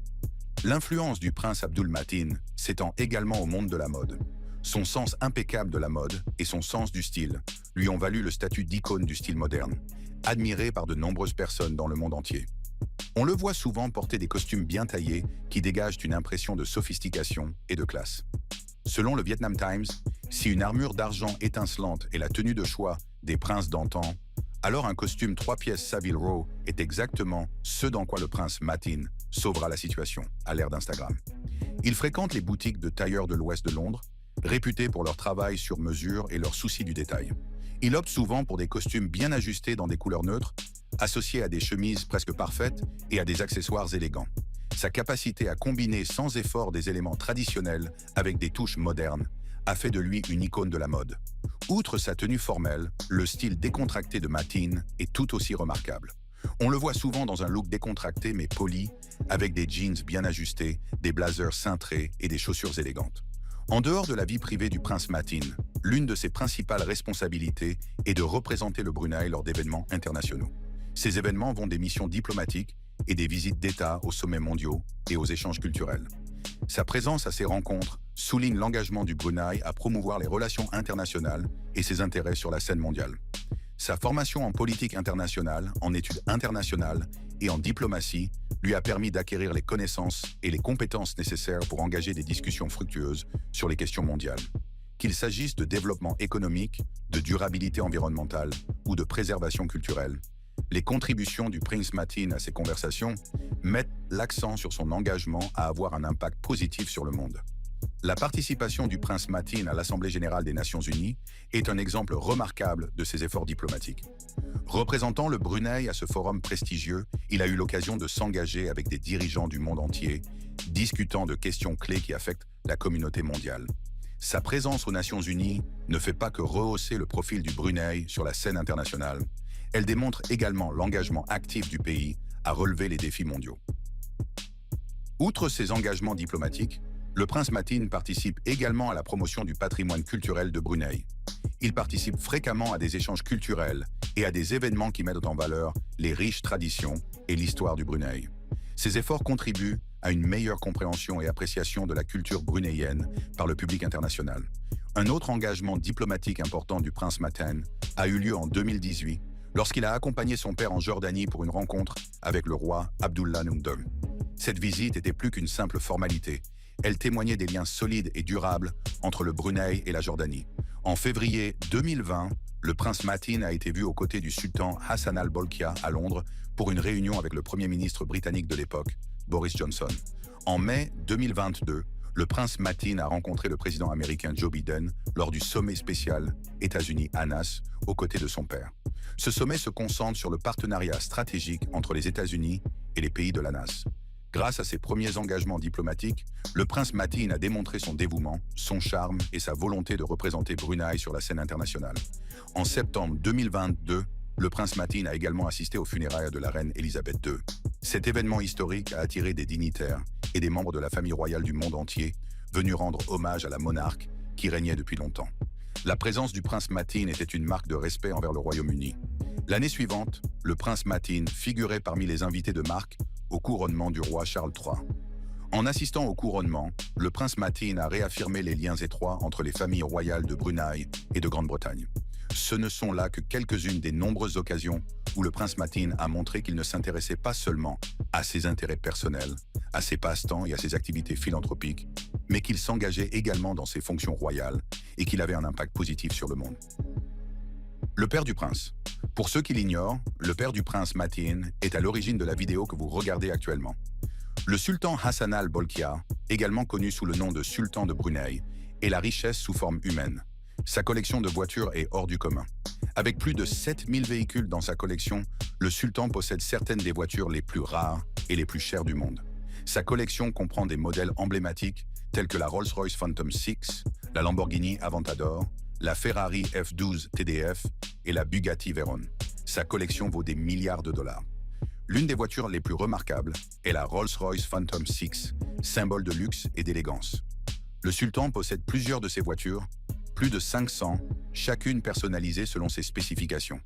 L'influence du prince Abdul Matin s'étend également au monde de la mode. Son sens impeccable de la mode et son sens du style lui ont valu le statut d'icône du style moderne, admiré par de nombreuses personnes dans le monde entier. On le voit souvent porter des costumes bien taillés qui dégagent une impression de sophistication et de classe. Selon le Vietnam Times, si une armure d'argent étincelante est la tenue de choix des princes d'antan, alors un costume 3 pièces Savile Row est exactement ce dans quoi le prince Matin sauvera la situation, à l'ère d'Instagram. Il fréquente les boutiques de tailleurs de l'ouest de Londres, réputés pour leur travail sur mesure et leur souci du détail. Il opte souvent pour des costumes bien ajustés dans des couleurs neutres, associés à des chemises presque parfaites et à des accessoires élégants. Sa capacité à combiner sans effort des éléments traditionnels avec des touches modernes a fait de lui une icône de la mode. Outre sa tenue formelle, le style décontracté de Mateen est tout aussi remarquable. On le voit souvent dans un look décontracté mais poli, avec des jeans bien ajustés, des blazers cintrés et des chaussures élégantes. En dehors de la vie privée du prince Mateen, l'une de ses principales responsabilités est de représenter le Brunei lors d'événements internationaux. Ces événements vont des missions diplomatiques et des visites d'État aux sommets mondiaux et aux échanges culturels. Sa présence à ces rencontres souligne l'engagement du Brunei à promouvoir les relations internationales et ses intérêts sur la scène mondiale. Sa formation en politique internationale, en études internationales et en diplomatie lui a permis d'acquérir les connaissances et les compétences nécessaires pour engager des discussions fructueuses sur les questions mondiales. Qu'il s'agisse de développement économique, de durabilité environnementale ou de préservation culturelle, les contributions du prince Mateen à ces conversations mettent l'accent sur son engagement à avoir un impact positif sur le monde. La participation du prince Mateen à l'Assemblée générale des Nations unies est un exemple remarquable de ses efforts diplomatiques. Représentant le Brunei à ce forum prestigieux, il a eu l'occasion de s'engager avec des dirigeants du monde entier, discutant de questions clés qui affectent la communauté mondiale. Sa présence aux Nations unies ne fait pas que rehausser le profil du Brunei sur la scène internationale, elle démontre également l'engagement actif du pays à relever les défis mondiaux. Outre ses engagements diplomatiques, le prince Mateen participe également à la promotion du patrimoine culturel de Brunei. Il participe fréquemment à des échanges culturels et à des événements qui mettent en valeur les riches traditions et l'histoire du Brunei. Ces efforts contribuent à une meilleure compréhension et appréciation de la culture bruneienne par le public international. Un autre engagement diplomatique important du prince Mateen a eu lieu en 2018 lorsqu'il a accompagné son père en Jordanie pour une rencontre avec le roi Abdullah II. Cette visite était plus qu'une simple formalité. Elle témoignait des liens solides et durables entre le Brunei et la Jordanie. En février 2020, le prince Mateen a été vu aux côtés du sultan Hassan al-Bolkiah à Londres pour une réunion avec le premier ministre britannique de l'époque, Boris Johnson. En mai 2022, le prince Mateen a rencontré le président américain Joe Biden lors du sommet spécial États-Unis-ANAS aux côtés de son père. Ce sommet se concentre sur le partenariat stratégique entre les États-Unis et les pays de l'ANAS. Grâce à ses premiers engagements diplomatiques, le prince Mateen a démontré son dévouement, son charme et sa volonté de représenter Brunei sur la scène internationale. En septembre 2022, le prince Mateen a également assisté aux funérailles de la reine Elisabeth II. Cet événement historique a attiré des dignitaires et des membres de la famille royale du monde entier, venus rendre hommage à la monarque qui régnait depuis longtemps. La présence du prince Mateen était une marque de respect envers le Royaume-Uni. L'année suivante, le prince Mateen figurait parmi les invités de marque au couronnement du roi Charles III. En assistant au couronnement, le prince Mateen a réaffirmé les liens étroits entre les familles royales de Brunei et de Grande-Bretagne. Ce ne sont là que quelques-unes des nombreuses occasions où le prince Mateen a montré qu'il ne s'intéressait pas seulement à ses intérêts personnels, à ses passe-temps et à ses activités philanthropiques, mais qu'il s'engageait également dans ses fonctions royales et qu'il avait un impact positif sur le monde. Le père du prince. Pour ceux qui l'ignorent, le père du prince Mateen est à l'origine de la vidéo que vous regardez actuellement. Le sultan Hassan al-Bolkiah, également connu sous le nom de sultan de Brunei, est la richesse sous forme humaine. Sa collection de voitures est hors du commun. Avec plus de 7000 véhicules dans sa collection, le sultan possède certaines des voitures les plus rares et les plus chères du monde. Sa collection comprend des modèles emblématiques tels que la Rolls-Royce Phantom 6, la Lamborghini Aventador, la Ferrari F12 TDF et la Bugatti Veyron. Sa collection vaut des milliards de dollars. L'une des voitures les plus remarquables est la Rolls-Royce Phantom 6, symbole de luxe et d'élégance. Le sultan possède plusieurs de ces voitures, plus de 500, chacune personnalisée selon ses spécifications.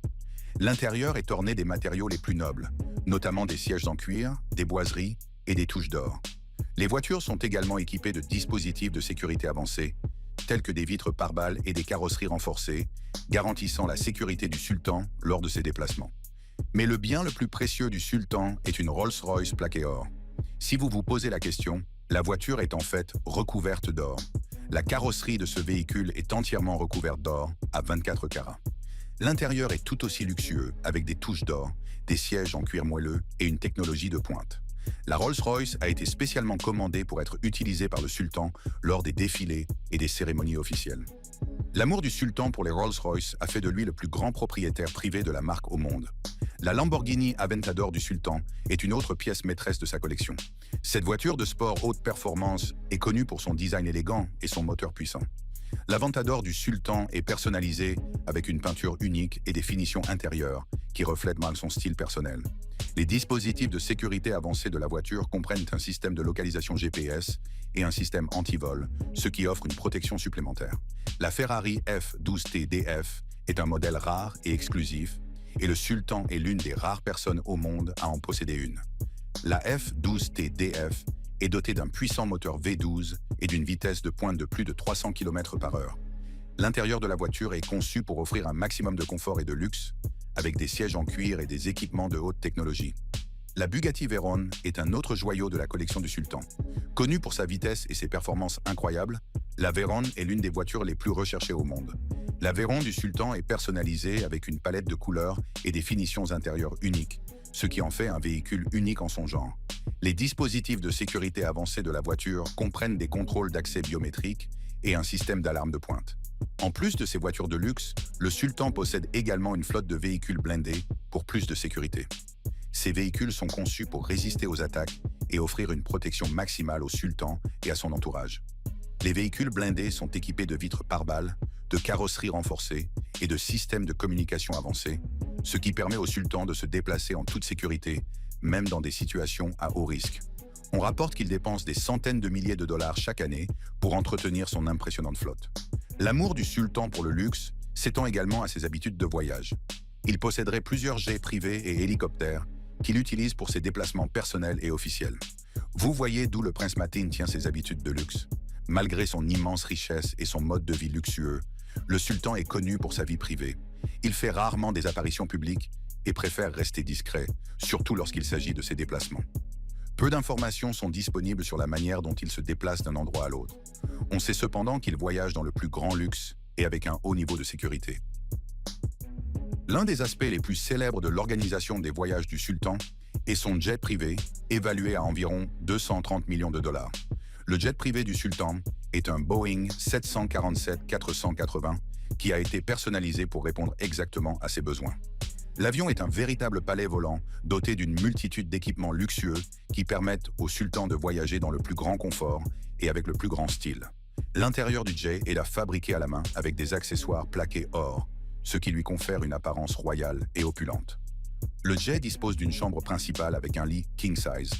L'intérieur est orné des matériaux les plus nobles, notamment des sièges en cuir, des boiseries et des touches d'or. Les voitures sont également équipées de dispositifs de sécurité avancés, tels que des vitres pare-balles et des carrosseries renforcées, garantissant la sécurité du sultan lors de ses déplacements. Mais le bien le plus précieux du sultan est une Rolls-Royce plaquée or. Si vous vous posez la question, la voiture est en fait recouverte d'or. La carrosserie de ce véhicule est entièrement recouverte d'or à 24 carats. L'intérieur est tout aussi luxueux, avec des touches d'or, des sièges en cuir moelleux et une technologie de pointe. La Rolls-Royce a été spécialement commandée pour être utilisée par le sultan lors des défilés et des cérémonies officielles. L'amour du sultan pour les Rolls-Royce a fait de lui le plus grand propriétaire privé de la marque au monde. La Lamborghini Aventador du sultan est une autre pièce maîtresse de sa collection. Cette voiture de sport haute performance est connue pour son design élégant et son moteur puissant. L'Aventador du sultan est personnalisé avec une peinture unique et des finitions intérieures qui reflètent mal son style personnel. Les dispositifs de sécurité avancés de la voiture comprennent un système de localisation GPS et un système anti-vol, ce qui offre une protection supplémentaire. La Ferrari F12T DF est un modèle rare et exclusif, et le sultan est l'une des rares personnes au monde à en posséder une. La F12T DF est dotée d'un puissant moteur V12 et d'une vitesse de pointe de plus de 300 km/h. L'intérieur de la voiture est conçu pour offrir un maximum de confort et de luxe, avec des sièges en cuir et des équipements de haute technologie. La Bugatti Veyron est un autre joyau de la collection du sultan. Connue pour sa vitesse et ses performances incroyables, la Veyron est l'une des voitures les plus recherchées au monde. La Veyron du sultan est personnalisée avec une palette de couleurs et des finitions intérieures uniques, ce qui en fait un véhicule unique en son genre. Les dispositifs de sécurité avancés de la voiture comprennent des contrôles d'accès biométriques et un système d'alarme de pointe. En plus de ces voitures de luxe, le sultan possède également une flotte de véhicules blindés pour plus de sécurité. Ces véhicules sont conçus pour résister aux attaques et offrir une protection maximale au sultan et à son entourage. Les véhicules blindés sont équipés de vitres pare-balles, de carrosseries renforcées et de systèmes de communication avancés, ce qui permet au sultan de se déplacer en toute sécurité, même dans des situations à haut risque. On rapporte qu'il dépense des centaines de milliers de dollars chaque année pour entretenir son impressionnante flotte. L'amour du sultan pour le luxe s'étend également à ses habitudes de voyage. Il posséderait plusieurs jets privés et hélicoptères qu'il utilise pour ses déplacements personnels et officiels. Vous voyez d'où le prince Matin tient ses habitudes de luxe. Malgré son immense richesse et son mode de vie luxueux, le sultan est connu pour sa vie privée. Il fait rarement des apparitions publiques et préfère rester discret, surtout lorsqu'il s'agit de ses déplacements. Peu d'informations sont disponibles sur la manière dont il se déplace d'un endroit à l'autre. On sait cependant qu'il voyage dans le plus grand luxe et avec un haut niveau de sécurité. L'un des aspects les plus célèbres de l'organisation des voyages du sultan est son jet privé, évalué à environ 230 millions de dollars. Le jet privé du sultan est un Boeing 747-480 qui a été personnalisé pour répondre exactement à ses besoins. L'avion est un véritable palais volant doté d'une multitude d'équipements luxueux qui permettent au sultan de voyager dans le plus grand confort et avec le plus grand style. L'intérieur du jet est fabriqué à la main avec des accessoires plaqués or, ce qui lui confère une apparence royale et opulente. Le jet dispose d'une chambre principale avec un lit king size,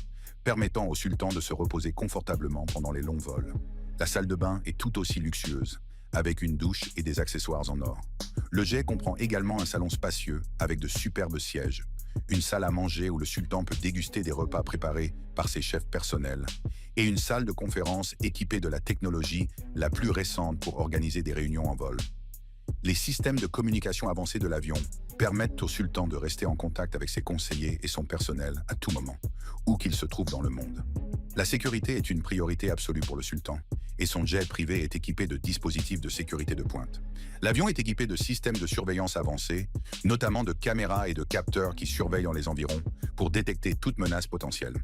permettant au sultan de se reposer confortablement pendant les longs vols. La salle de bain est tout aussi luxueuse, avec une douche et des accessoires en or. Le jet comprend également un salon spacieux avec de superbes sièges, une salle à manger où le sultan peut déguster des repas préparés par ses chefs personnels, et une salle de conférence équipée de la technologie la plus récente pour organiser des réunions en vol. Les systèmes de communication avancés de l'avion permettent au sultan de rester en contact avec ses conseillers et son personnel à tout moment, où qu'il se trouve dans le monde. La sécurité est une priorité absolue pour le sultan, et son jet privé est équipé de dispositifs de sécurité de pointe. L'avion est équipé de systèmes de surveillance avancés, notamment de caméras et de capteurs qui surveillent dans les environs pour détecter toute menace potentielle.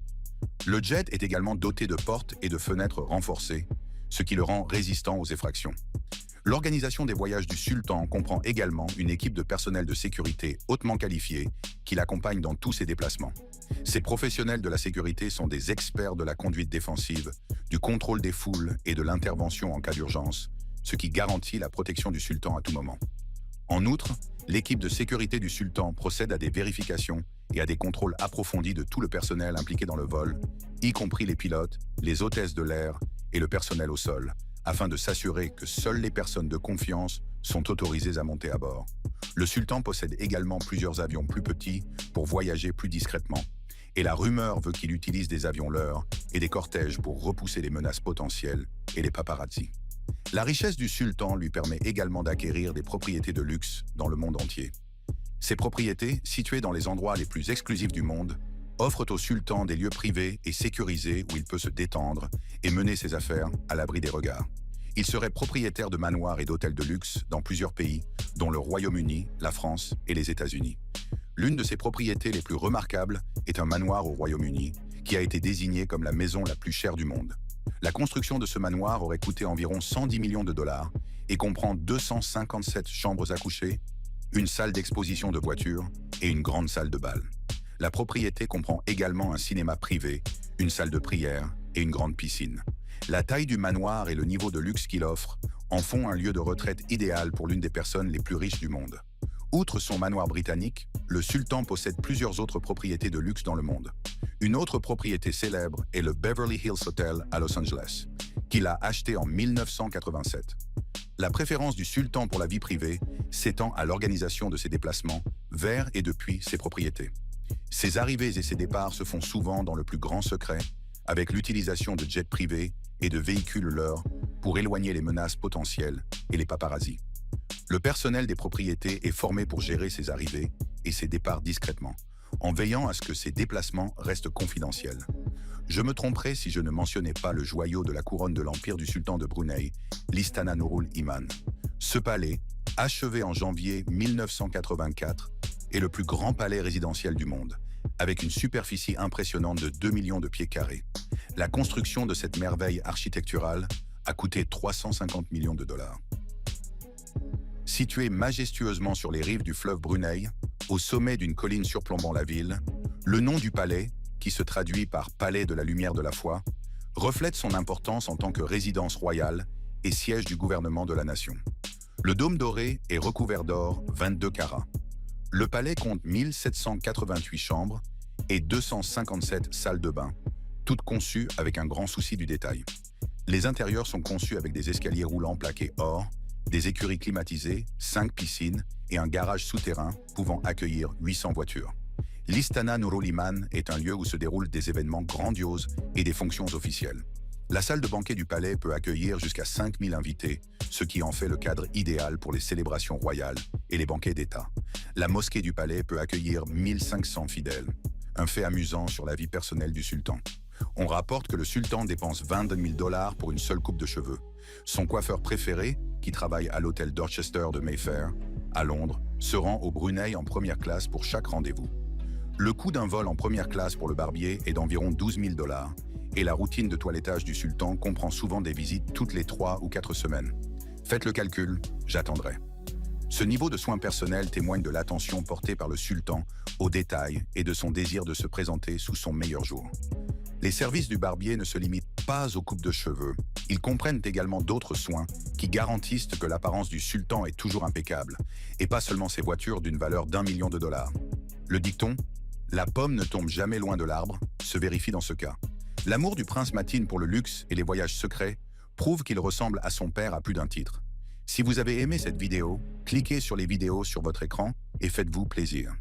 Le jet est également doté de portes et de fenêtres renforcées, ce qui le rend résistant aux effractions. L'organisation des voyages du sultan comprend également une équipe de personnel de sécurité hautement qualifiée qui l'accompagne dans tous ses déplacements. Ces professionnels de la sécurité sont des experts de la conduite défensive, du contrôle des foules et de l'intervention en cas d'urgence, ce qui garantit la protection du sultan à tout moment. En outre, l'équipe de sécurité du sultan procède à des vérifications et à des contrôles approfondis de tout le personnel impliqué dans le vol, y compris les pilotes, les hôtesses de l'air et le personnel au sol, afin de s'assurer que seules les personnes de confiance sont autorisées à monter à bord. Le sultan possède également plusieurs avions plus petits pour voyager plus discrètement, et la rumeur veut qu'il utilise des avions leurs et des cortèges pour repousser les menaces potentielles et les paparazzis. La richesse du sultan lui permet également d'acquérir des propriétés de luxe dans le monde entier. Ces propriétés, situées dans les endroits les plus exclusifs du monde, offrent au sultan des lieux privés et sécurisés où il peut se détendre et mener ses affaires à l'abri des regards. Il serait propriétaire de manoirs et d'hôtels de luxe dans plusieurs pays, dont le Royaume-Uni, la France et les États-Unis. L'une de ses propriétés les plus remarquables est un manoir au Royaume-Uni, qui a été désignée comme la maison la plus chère du monde. La construction de ce manoir aurait coûté environ 110 millions de dollars et comprend 257 chambres à coucher, une salle d'exposition de voitures et une grande salle de bal. La propriété comprend également un cinéma privé, une salle de prière et une grande piscine. La taille du manoir et le niveau de luxe qu'il offre en font un lieu de retraite idéal pour l'une des personnes les plus riches du monde. Outre son manoir britannique, le sultan possède plusieurs autres propriétés de luxe dans le monde. Une autre propriété célèbre est le Beverly Hills Hotel à Los Angeles, qu'il a acheté en 1987. La préférence du sultan pour la vie privée s'étend à l'organisation de ses déplacements vers et depuis ses propriétés. Ses arrivées et ses départs se font souvent dans le plus grand secret, avec l'utilisation de jets privés et de véhicules leurs pour éloigner les menaces potentielles et les paparazzis. Le personnel des propriétés est formé pour gérer ses arrivées et ses départs discrètement, en veillant à ce que ses déplacements restent confidentiels. Je me tromperais si je ne mentionnais pas le joyau de la couronne de l'Empire du sultan de Brunei, l'Istana Nurul Iman. Ce palais, achevé en janvier 1984, est le plus grand palais résidentiel du monde, avec une superficie impressionnante de 2 millions de pieds carrés. La construction de cette merveille architecturale a coûté 350 millions de dollars. Situé majestueusement sur les rives du fleuve Brunei, au sommet d'une colline surplombant la ville, le nom du palais, qui se traduit par « Palais de la lumière de la foi », reflète son importance en tant que résidence royale et siège du gouvernement de la nation. Le dôme doré est recouvert d'or 22 carats. Le palais compte 1788 chambres et 257 salles de bain, toutes conçues avec un grand souci du détail. Les intérieurs sont conçus avec des escaliers roulants plaqués or, des écuries climatisées, 5 piscines et un garage souterrain pouvant accueillir 800 voitures. L'Istana Nurul Iman est un lieu où se déroulent des événements grandioses et des fonctions officielles. La salle de banquet du palais peut accueillir jusqu'à 5000 invités, ce qui en fait le cadre idéal pour les célébrations royales et les banquets d'État. La mosquée du palais peut accueillir 1500 fidèles, un fait amusant sur la vie personnelle du sultan. On rapporte que le sultan dépense 22 000 dollars pour une seule coupe de cheveux. Son coiffeur préféré, qui travaille à l'hôtel Dorchester de Mayfair, à Londres, se rend au Brunei en première classe pour chaque rendez-vous. Le coût d'un vol en première classe pour le barbier est d'environ 12 000 dollars et la routine de toilettage du sultan comprend souvent des visites toutes les 3 ou 4 semaines. Faites le calcul, j'attendrai. Ce niveau de soins personnels témoigne de l'attention portée par le sultan aux détails et de son désir de se présenter sous son meilleur jour. Les services du barbier ne se limitent pas aux coupes de cheveux. Ils comprennent également d'autres soins qui garantissent que l'apparence du sultan est toujours impeccable, et pas seulement ses voitures d'une valeur d'1 million de dollars. Le dicton « La pomme ne tombe jamais loin de l'arbre » se vérifie dans ce cas. L'amour du prince Matin pour le luxe et les voyages secrets prouve qu'il ressemble à son père à plus d'un titre. Si vous avez aimé cette vidéo, cliquez sur les vidéos sur votre écran et faites-vous plaisir.